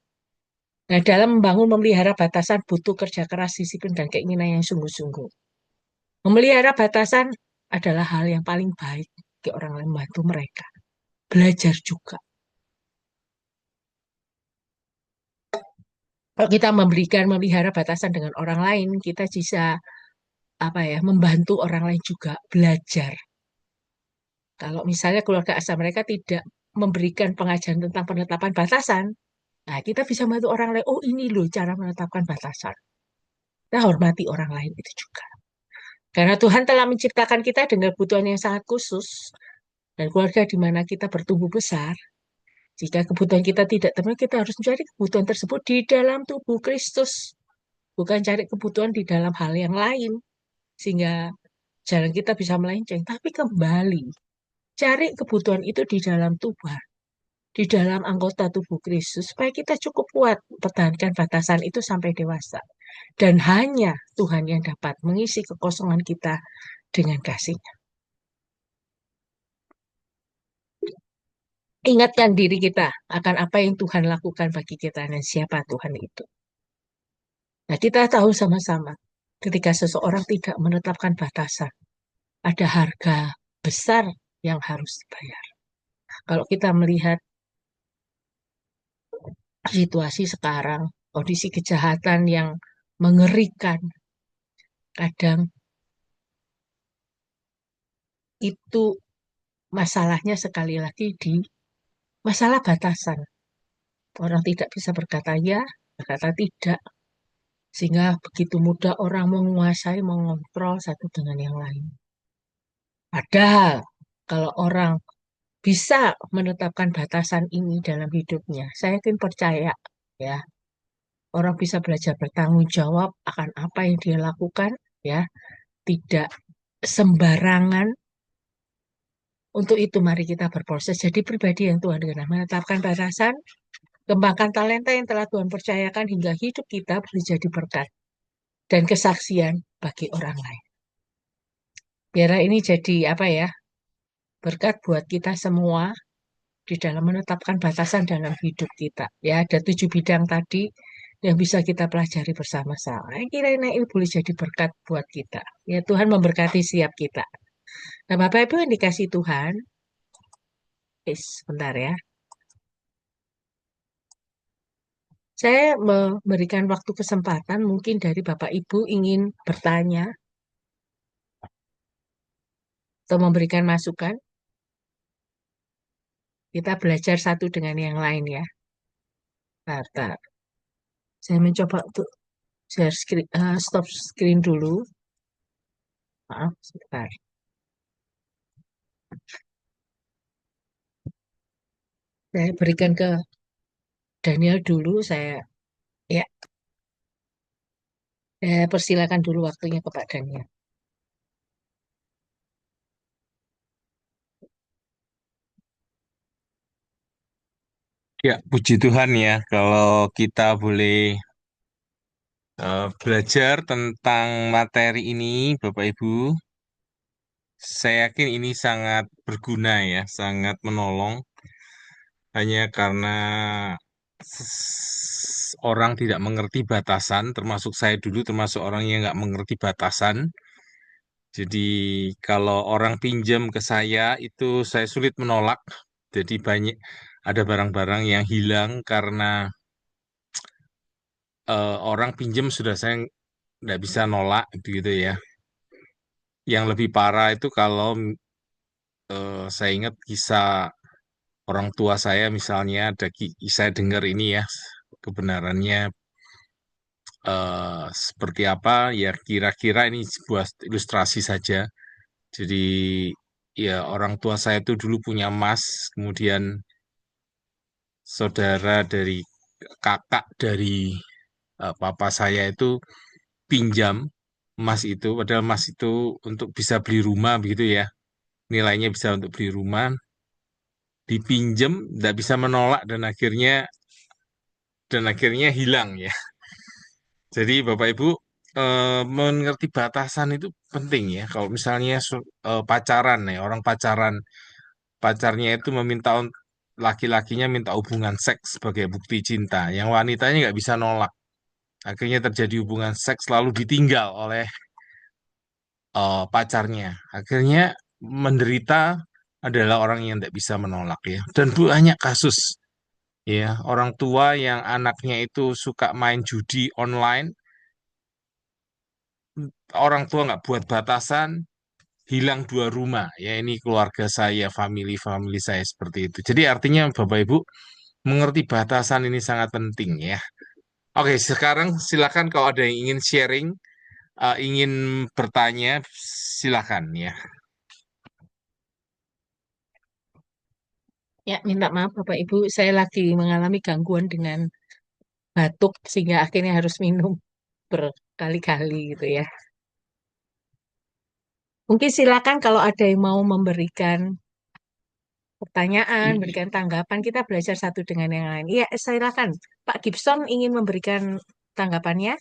Nah, dalam membangun memelihara batasan butuh kerja keras, disiplin, dan keinginan yang sungguh-sungguh. Memelihara batasan adalah hal yang paling baik bagi orang lain, membantu mereka. Belajar juga. Kalau kita memelihara batasan dengan orang lain, kita bisa membantu orang lain juga belajar. Kalau misalnya keluarga asal mereka tidak memberikan pengajaran tentang penetapan batasan, nah kita bisa membantu orang lain. Oh ini loh cara menetapkan batasan. Kita hormati orang lain itu juga. Karena Tuhan telah menciptakan kita dengan kebutuhan yang sangat khusus dan keluarga di mana kita bertumbuh besar. Jika kebutuhan kita tidak terpenuhi, kita harus mencari kebutuhan tersebut di dalam tubuh Kristus, bukan cari kebutuhan di dalam hal yang lain, sehingga jalan kita bisa melenceng. Tapi kembali, cari kebutuhan itu di dalam tubuh, di dalam anggota tubuh Kristus, supaya kita cukup kuat pertahankan batasan itu sampai dewasa. Dan hanya Tuhan yang dapat mengisi kekosongan kita dengan kasih-Nya. Ingatkan diri kita akan apa yang Tuhan lakukan bagi kita dan siapa Tuhan itu. Nah, kita tahu sama-sama ketika seseorang tidak menetapkan batasan, ada harga besar yang harus dibayar. Kalau kita melihat situasi sekarang, kondisi kejahatan yang mengerikan, kadang itu masalahnya sekali lagi di masalah batasan. Orang tidak bisa berkata ya, berkata tidak, sehingga begitu mudah orang menguasai, mengontrol satu dengan yang lain. Padahal kalau orang bisa menetapkan batasan ini dalam hidupnya, saya yakin percaya ya, orang bisa belajar bertanggung jawab akan apa yang dia lakukan ya, tidak sembarangan. Untuk itu mari kita berproses jadi pribadi yang Tuhan kenal, menetapkan batasan, kembangkan talenta yang telah Tuhan percayakan hingga hidup kita boleh jadi berkat dan kesaksian bagi orang lain. Biar ini jadi berkat buat kita semua di dalam menetapkan batasan dalam hidup kita. Ya, ada 7 bidang tadi yang bisa kita pelajari bersama-sama. Kira-kira ini boleh jadi berkat buat kita. Ya, Tuhan memberkati siap kita. Nah, Bapak Ibu yang dikasih Tuhan, sebentar ya. Saya memberikan waktu kesempatan mungkin dari Bapak Ibu ingin bertanya atau memberikan masukan. Kita belajar satu dengan yang lain ya. Bentar. Saya mencoba untuk share screen, stop screen dulu. Maaf, sebentar. Saya berikan ke Daniel dulu. Ya, saya persilakan dulu waktunya ke Pak Daniel. Ya, puji Tuhan ya, kalau kita boleh belajar tentang materi ini, Bapak Ibu, saya yakin ini sangat berguna ya, sangat menolong, hanya karena orang tidak mengerti batasan, termasuk saya dulu, termasuk orang yang nggak mengerti batasan. Jadi kalau orang pinjam ke saya, itu saya sulit menolak. Jadi banyak ada barang-barang yang hilang karena orang pinjam sudah saya nggak bisa nolak gitu ya. Yang lebih parah itu kalau saya ingat kisah orang tua saya misalnya ada saya dengar ini ya kebenarannya seperti apa ya kira-kira ini sebuah ilustrasi saja. Jadi ya orang tua saya itu dulu punya emas, kemudian saudara dari kakak dari papa saya itu pinjam emas itu, padahal emas itu untuk bisa beli rumah begitu ya, nilainya bisa untuk beli rumah, dipinjem, tidak bisa menolak dan akhirnya hilang ya. Jadi Bapak Ibu mengerti batasan itu penting ya. Kalau misalnya pacaran ya, orang pacaran, pacarnya itu laki-lakinya minta hubungan seks sebagai bukti cinta, yang wanitanya nggak bisa nolak. Akhirnya terjadi hubungan seks lalu ditinggal oleh pacarnya. Akhirnya menderita adalah orang yang tidak bisa menolak ya. Dan banyak kasus ya orang tua yang anaknya itu suka main judi online, orang tua nggak buat batasan, hilang dua rumah ya. Ini keluarga saya, family saya seperti itu. Jadi artinya Bapak Ibu mengerti batasan ini sangat penting ya. Oke, sekarang silakan kalau ada yang ingin sharing, ingin bertanya, silakan ya. Ya, minta maaf Bapak Ibu, saya lagi mengalami gangguan dengan batuk sehingga akhirnya harus minum berkali-kali gitu ya. Mungkin silakan kalau ada yang mau memberikan pertanyaan, berikan tanggapan, kita belajar satu dengan yang lain. Iya, silakan. Pak Gibson ingin memberikan tanggapannya.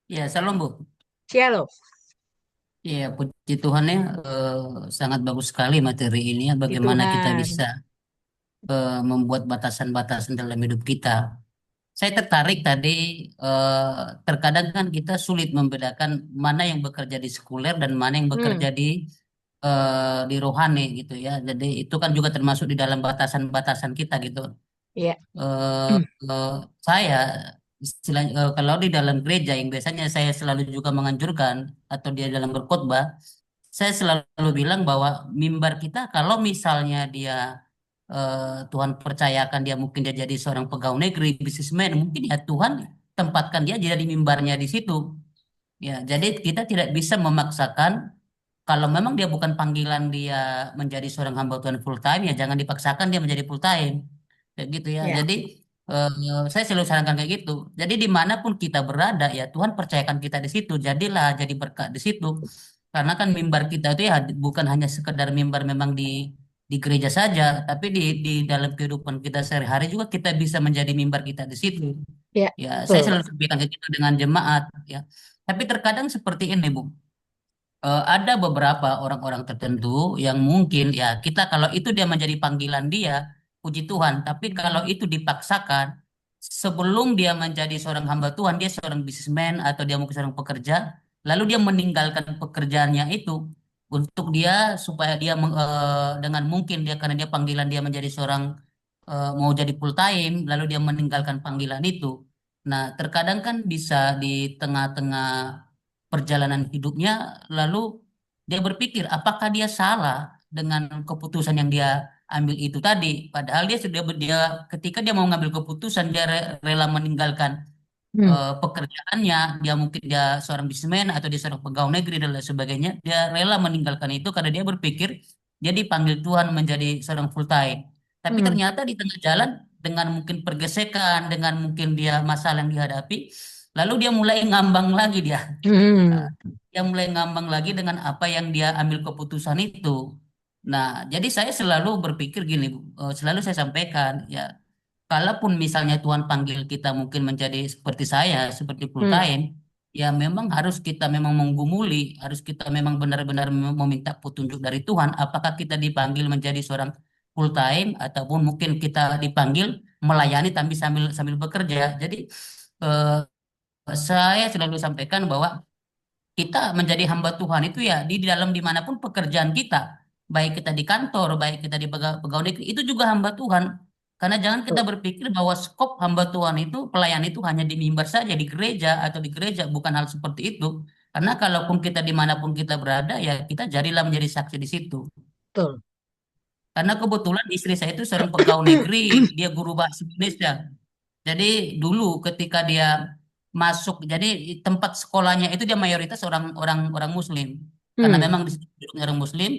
Ya, salam Bu. Shalom. Ya, puji Tuhan ya, sangat bagus sekali materi ini ya, Di bagaimana kita Tuhan. bisa membuat batasan-batasan dalam hidup kita. Saya tertarik tadi, eh, terkadang kan kita sulit membedakan mana yang bekerja di sekuler dan mana yang Hmm, bekerja di rohani gitu ya. Jadi itu kan juga termasuk di dalam batasan-batasan kita gitu. ya. eh, eh, saya istilahnya kalau di dalam gereja yang biasanya saya selalu juga menganjurkan atau dia dalam berkhotbah, saya selalu bilang bahwa mimbar kita kalau misalnya dia Tuhan percayakan dia mungkin dia jadi seorang pegawai negeri, bisnismen, mungkin ya Tuhan tempatkan dia jadi mimbarnya di situ. Ya, jadi kita tidak bisa memaksakan kalau memang dia bukan panggilan dia menjadi seorang hamba Tuhan full time ya jangan dipaksakan dia menjadi full time. Kayak gitu ya. Ya, Jadi saya selalu sarankan kayak gitu. Jadi dimanapun kita berada ya Tuhan percayakan kita di situ. Jadilah jadi berkat di situ. Karena kan mimbar kita itu ya bukan hanya sekedar mimbar memang di gereja saja, tapi di dalam kehidupan kita sehari-hari juga kita bisa menjadi mimbar kita di situ. ya, Ya, saya betul. selalu sampaikan kayak gitu dengan jemaat ya. Tapi terkadang seperti ini, Bu. Ada beberapa orang-orang tertentu yang mungkin ya kita kalau itu dia menjadi panggilan dia, puji Tuhan. Tapi kalau itu dipaksakan, sebelum dia menjadi seorang hamba Tuhan, dia seorang bisnismen atau dia mungkin seorang pekerja, lalu dia meninggalkan pekerjaannya itu untuk dia supaya dia dengan mungkin dia karena dia panggilan dia menjadi seorang mau jadi full time, lalu dia meninggalkan panggilan itu. Nah, terkadang kan bisa di tengah-tengah perjalanan hidupnya, lalu dia berpikir apakah dia salah dengan keputusan yang dia ambil itu tadi. Padahal dia ketika dia mau ngambil keputusan, dia rela meninggalkan Hmm. pekerjaannya, dia seorang bisnismen atau dia seorang pegawai negeri dan lain sebagainya, dia rela meninggalkan itu karena dia berpikir dia dipanggil Tuhan menjadi seorang full time. Tapi Hmm. ternyata di tengah jalan dengan mungkin pergesekan, dengan mungkin dia masalah yang dihadapi, lalu dia mulai ngambang lagi dia. Nah, Hmm. dia mulai ngambang lagi dengan apa yang dia ambil keputusan itu. Nah, jadi saya selalu berpikir gini, Bu. Selalu saya sampaikan, ya, kalaupun misalnya Tuhan panggil kita mungkin menjadi seperti saya, seperti full Hmm. time, ya memang harus kita memang menggumuli, harus kita memang benar-benar meminta petunjuk dari Tuhan, apakah kita dipanggil menjadi seorang full time ataupun mungkin kita dipanggil melayani tapi sambil sambil bekerja. Jadi eh, saya selalu sampaikan bahwa kita menjadi hamba Tuhan itu ya di dalam dimanapun pekerjaan kita, baik kita di kantor, baik kita di pegawai negeri, itu juga hamba Tuhan. Karena jangan kita berpikir bahwa skop hamba Tuhan itu, pelayan itu hanya di mimbar saja, di gereja atau di gereja, bukan hal seperti itu. Karena kalaupun kita dimanapun kita berada, ya kita jadilah menjadi saksi di situ. Betul. Karena kebetulan istri saya itu seorang pegawai negeri, dia guru bahasa Indonesia. Jadi dulu ketika dia masuk, jadi tempat sekolahnya itu dia mayoritas orang orang orang Muslim. Karena Hmm. memang di situ penduduknya orang Muslim.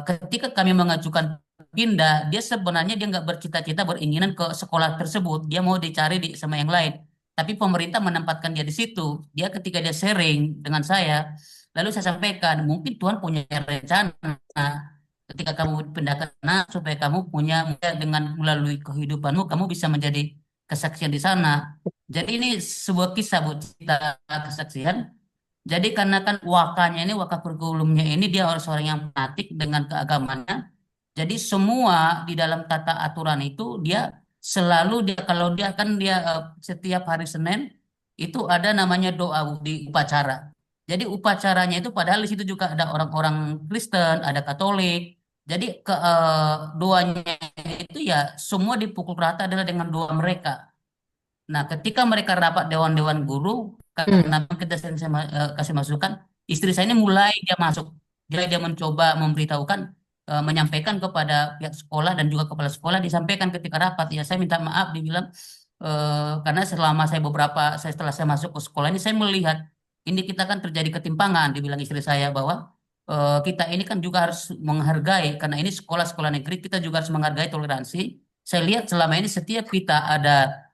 Ketika kami mengajukan pindah, dia sebenarnya dia nggak bercita-cita beringinan ke sekolah tersebut. Dia mau dicari di sama yang lain. Tapi pemerintah menempatkan dia di situ. Dia ketika dia sharing dengan saya, lalu saya sampaikan, mungkin Tuhan punya rencana ketika kamu pindah ke sana supaya kamu punya dengan melalui kehidupanmu kamu bisa menjadi kesaksian di sana. Jadi ini sebuah kisah buat kita kesaksian. Jadi karena kan wakanya ini waka kurikulumnya ini dia orang seorang yang fanatik dengan keagamannya. Jadi semua di dalam tata aturan itu dia selalu dia kalau dia kan dia setiap hari Senin itu ada namanya doa di upacara. Jadi upacaranya itu padahal di situ juga ada orang-orang Kristen, ada Katolik. Jadi doanya itu ya semua dipukul rata adalah dengan doa mereka. Nah, ketika mereka rapat dewan-dewan guru, Hmm. karena kita sering kasih masukan, istri saya ini mulai dia masuk, jadi dia mencoba memberitahukan, menyampaikan kepada pihak sekolah dan juga kepala sekolah, disampaikan ketika rapat, ya saya minta maaf, dibilang, karena selama saya setelah saya masuk ke sekolah ini, saya melihat ini kita kan terjadi ketimpangan, dibilang istri saya bahwa kita ini kan juga harus menghargai, karena ini sekolah-sekolah negeri, kita juga harus menghargai toleransi. Saya lihat selama ini setiap kita ada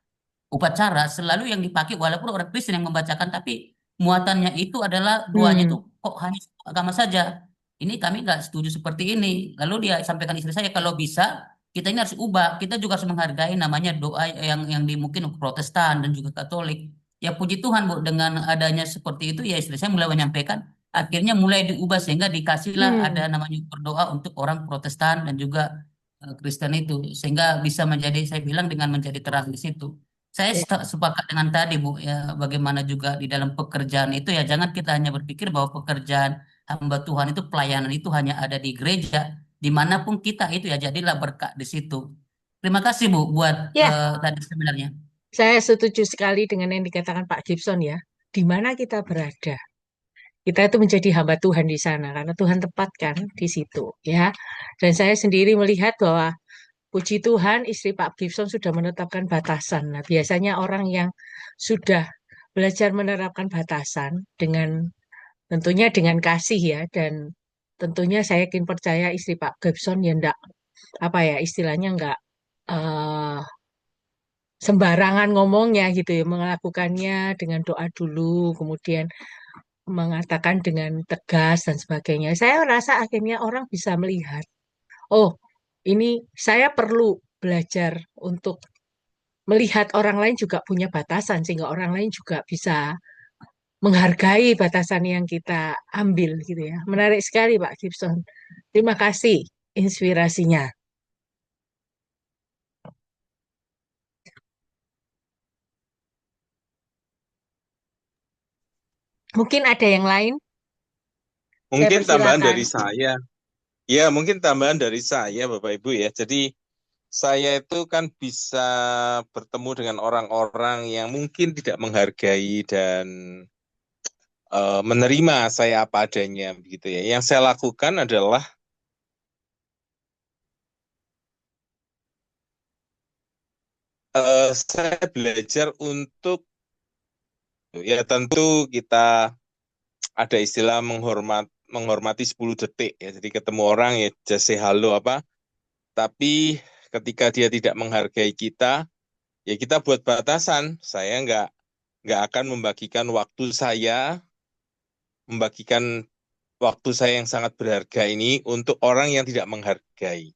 upacara selalu yang dipakai walaupun orang Kristen yang membacakan tapi muatannya itu adalah doanya itu Hmm. kok hanya agama saja. Ini kami nggak setuju seperti ini. Lalu dia sampaikan istri saya kalau bisa kita ini harus ubah. Kita juga harus menghargai namanya doa yang di mungkin Protestan dan juga Katolik. Ya puji Tuhan Bu dengan adanya seperti itu ya istri saya mulai menyampaikan akhirnya mulai diubah sehingga dikasihlah ada Hmm. namanya berdoa untuk orang Protestan dan juga Kristen itu sehingga bisa menjadi saya bilang dengan menjadi terang di situ. Saya Ya. sepakat dengan tadi Bu ya bagaimana juga di dalam pekerjaan itu ya jangan kita hanya berpikir bahwa pekerjaan hamba Tuhan itu pelayanan itu hanya ada di gereja dimanapun kita itu ya jadilah berkat di situ. Terima kasih Bu buat Ya, tadi sebenarnya. saya setuju sekali dengan yang dikatakan Pak Gibson ya. Di mana kita berada, kita itu menjadi hamba Tuhan di sana karena Tuhan tempatkan di situ ya. Dan saya sendiri melihat bahwa puji Tuhan istri Pak Gibson sudah menetapkan batasan. Nah, biasanya orang yang sudah belajar menerapkan batasan dengan tentunya dengan kasih ya dan tentunya saya yakin percaya istri Pak Gibson ya enggak apa ya istilahnya enggak eh, sembarangan ngomongnya gitu ya, melakukannya dengan doa dulu, kemudian mengatakan dengan tegas dan sebagainya. Saya rasa akhirnya orang bisa melihat, oh, ini saya perlu belajar untuk melihat orang lain juga punya batasan, sehingga orang lain juga bisa menghargai batasan yang kita ambil gitu ya. Menarik sekali Pak Gibson. Terima kasih inspirasinya. Mungkin ada yang lain? Saya Mungkin tambahan persilakan. dari saya. Ya, mungkin tambahan dari saya, Bapak Ibu ya. Jadi saya itu kan bisa bertemu dengan orang-orang yang mungkin tidak menghargai dan menerima saya apa adanya begitu ya. Yang saya lakukan adalah saya belajar untuk ya tentu kita ada istilah menghormati 10 detik ya. Jadi ketemu orang ya just say halo apa. Tapi ketika dia tidak menghargai kita, ya kita buat batasan. Saya nggak akan membagikan waktu saya yang sangat berharga ini untuk orang yang tidak menghargai.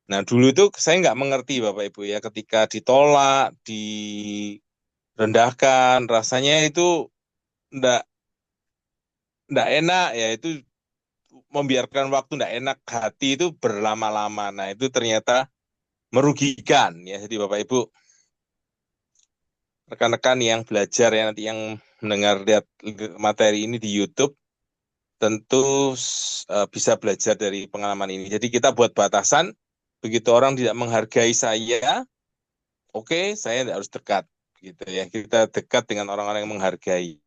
Nah, dulu itu saya nggak mengerti Bapak Ibu ya, ketika ditolak, direndahkan, rasanya itu nggak nggak enak ya, itu membiarkan waktu nggak enak hati itu berlama-lama. Nah, itu ternyata merugikan ya. Jadi Bapak Ibu, rekan-rekan yang belajar ya nanti yang mendengar lihat materi ini di YouTube tentu bisa belajar dari pengalaman ini. Jadi kita buat batasan, begitu orang tidak menghargai saya, oke, saya tidak harus dekat, gitu ya. Kita dekat dengan orang-orang yang menghargai.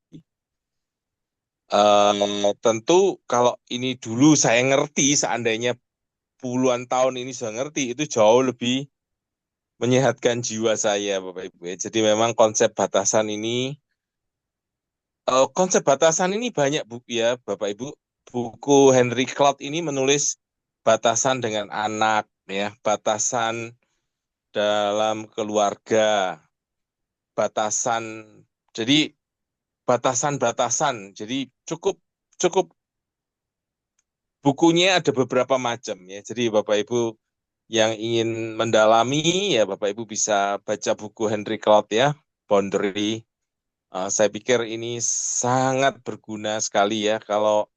Tentu kalau ini dulu saya ngerti, seandainya puluhan tahun ini sudah ngerti, itu jauh lebih menyehatkan jiwa saya, Bapak Ibu. Jadi memang konsep batasan ini banyak buku ya, Bapak Ibu. Buku Henry Cloud ini menulis batasan dengan anak, ya, batasan dalam keluarga, batasan. Jadi batasan-batasan. Jadi cukup cukup bukunya ada beberapa macam ya. Jadi Bapak Ibu yang ingin mendalami ya Bapak Ibu bisa baca buku Henry Cloud ya, Boundary. Saya pikir ini sangat berguna sekali ya kalau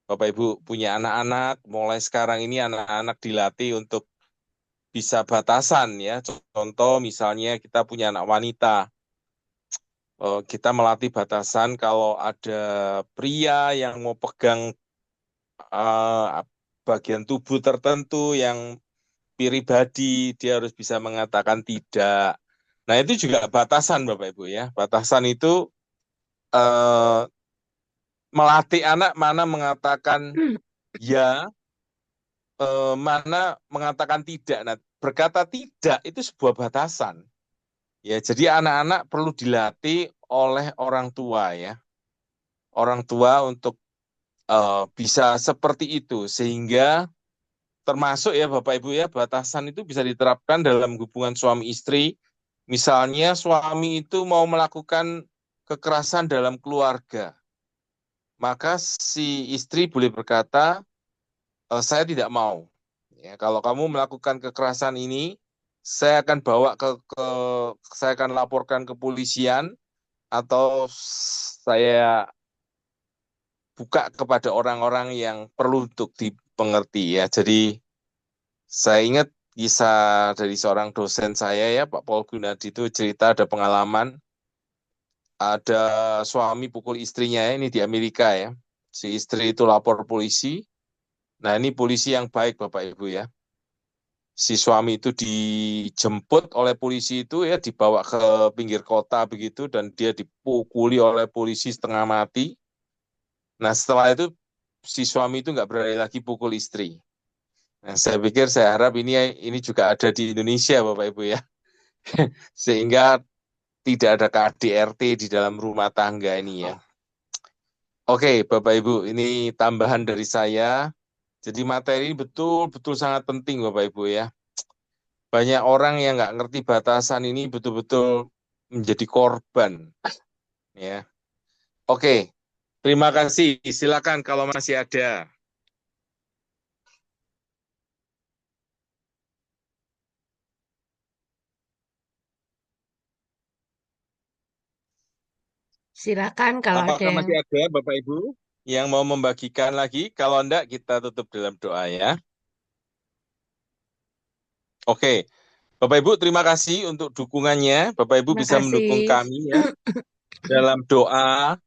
Bapak Ibu punya anak-anak, mulai sekarang ini anak-anak dilatih untuk bisa batasan ya. Contoh misalnya kita punya anak wanita, kita melatih batasan kalau ada pria yang mau pegang eh, bagian tubuh tertentu yang pribadi, dia harus bisa mengatakan tidak. Nah itu juga batasan Bapak Ibu ya. Batasan itu eh, melatih anak mana mengatakan ya, mana mengatakan tidak. Nah, berkata tidak itu sebuah batasan. Ya, jadi anak-anak perlu dilatih oleh orang tua ya. Orang tua untuk bisa seperti itu sehingga termasuk ya Bapak Ibu ya batasan itu bisa diterapkan dalam hubungan suami istri. Misalnya suami itu mau melakukan kekerasan dalam keluarga, maka si istri boleh berkata, saya tidak mau. Ya, kalau kamu melakukan kekerasan ini, saya akan bawa saya akan laporkan ke polisian atau saya buka kepada orang-orang yang perlu untuk dipengerti ya. Jadi saya ingat kisah dari seorang dosen saya ya, Pak Paul Gunadi itu cerita ada pengalaman ada suami pukul istrinya ya, ini di Amerika ya. Si istri itu lapor polisi. Nah, ini polisi yang baik Bapak Ibu ya. Si suami itu dijemput oleh polisi itu ya dibawa ke pinggir kota begitu dan dia dipukuli oleh polisi setengah mati. Nah, setelah itu si suami itu nggak berani lagi pukul istri. Nah, saya pikir saya harap ini juga ada di Indonesia Bapak Ibu ya. Sehingga tidak ada KDRT di dalam rumah tangga ini ya. Oke, Bapak Ibu, ini tambahan dari saya. Jadi materi ini betul-betul sangat penting Bapak Ibu ya. Banyak orang yang nggak ngerti batasan ini betul-betul menjadi korban ya. Oke, terima kasih. Silakan kalau masih ada. Silakan kalau ada Apakah yang masih ada Bapak Ibu yang mau membagikan lagi? Kalau enggak, kita tutup dalam doa ya. Oke, Bapak Ibu terima kasih untuk dukungannya. Bapak Ibu terima bisa mendukung kasih. kami ya dalam doa,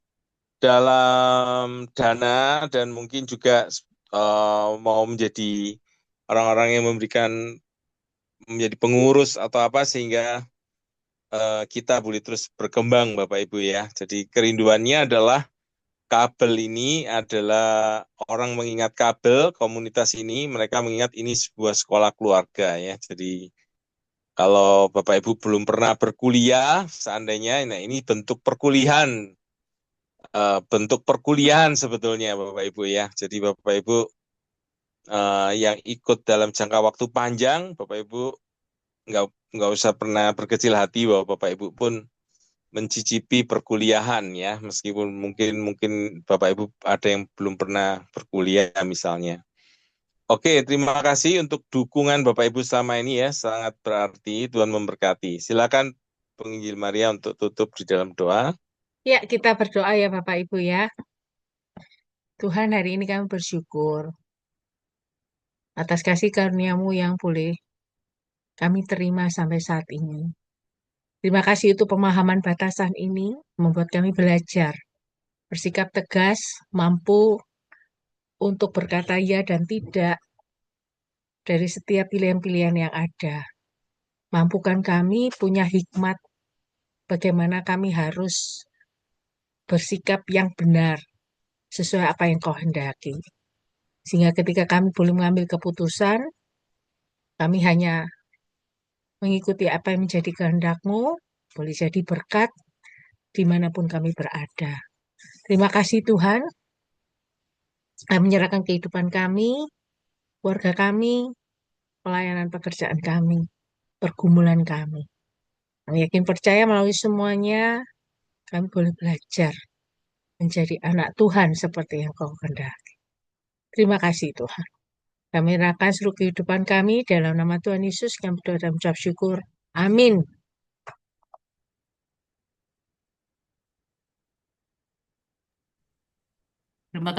dalam dana, dan mungkin juga mau menjadi orang-orang yang memberikan menjadi pengurus atau apa sehingga kita boleh terus berkembang Bapak Ibu ya. Jadi kerinduannya adalah kabel ini adalah orang mengingat kabel, komunitas ini, mereka mengingat ini sebuah sekolah keluarga ya. Jadi kalau Bapak Ibu belum pernah berkuliah, seandainya, nah ini bentuk perkuliahan sebetulnya Bapak Ibu ya. Jadi Bapak Ibu yang ikut dalam jangka waktu panjang, Bapak Ibu nggak nggak usah pernah berkecil hati bahwa Bapak Ibu pun mencicipi perkuliahan ya, meskipun mungkin mungkin Bapak Ibu ada yang belum pernah berkuliah misalnya. Oke, terima kasih untuk dukungan Bapak Ibu selama ini ya, sangat berarti. Tuhan memberkati. Silakan Penginjil Maria untuk tutup di dalam doa. Ya, kita berdoa ya Bapak Ibu ya. Tuhan, hari ini kami bersyukur atas kasih karunia-Mu yang boleh kami terima sampai saat ini. Terima kasih untuk pemahaman batasan ini, membuat kami belajar, bersikap tegas, mampu untuk berkata ya dan tidak dari setiap pilihan-pilihan yang ada. Mampukan kami punya hikmat bagaimana kami harus bersikap yang benar sesuai apa yang Kau hendaki. Sehingga ketika kami boleh mengambil keputusan, kami hanya mengikuti apa yang menjadi kehendak-Mu, boleh jadi berkat dimanapun kami berada. Terima kasih Tuhan, kami menyerahkan kehidupan kami, keluarga kami, pelayanan pekerjaan kami, pergumulan kami. Kami yakin percaya melalui semuanya, kami boleh belajar menjadi anak Tuhan seperti yang Kau kehendaki. Terima kasih Tuhan. Kami menyerahkan seluruh kehidupan kami dalam nama Tuhan Yesus, kami berdoa dan mengucap syukur. Amin. Terima Ya. kasih.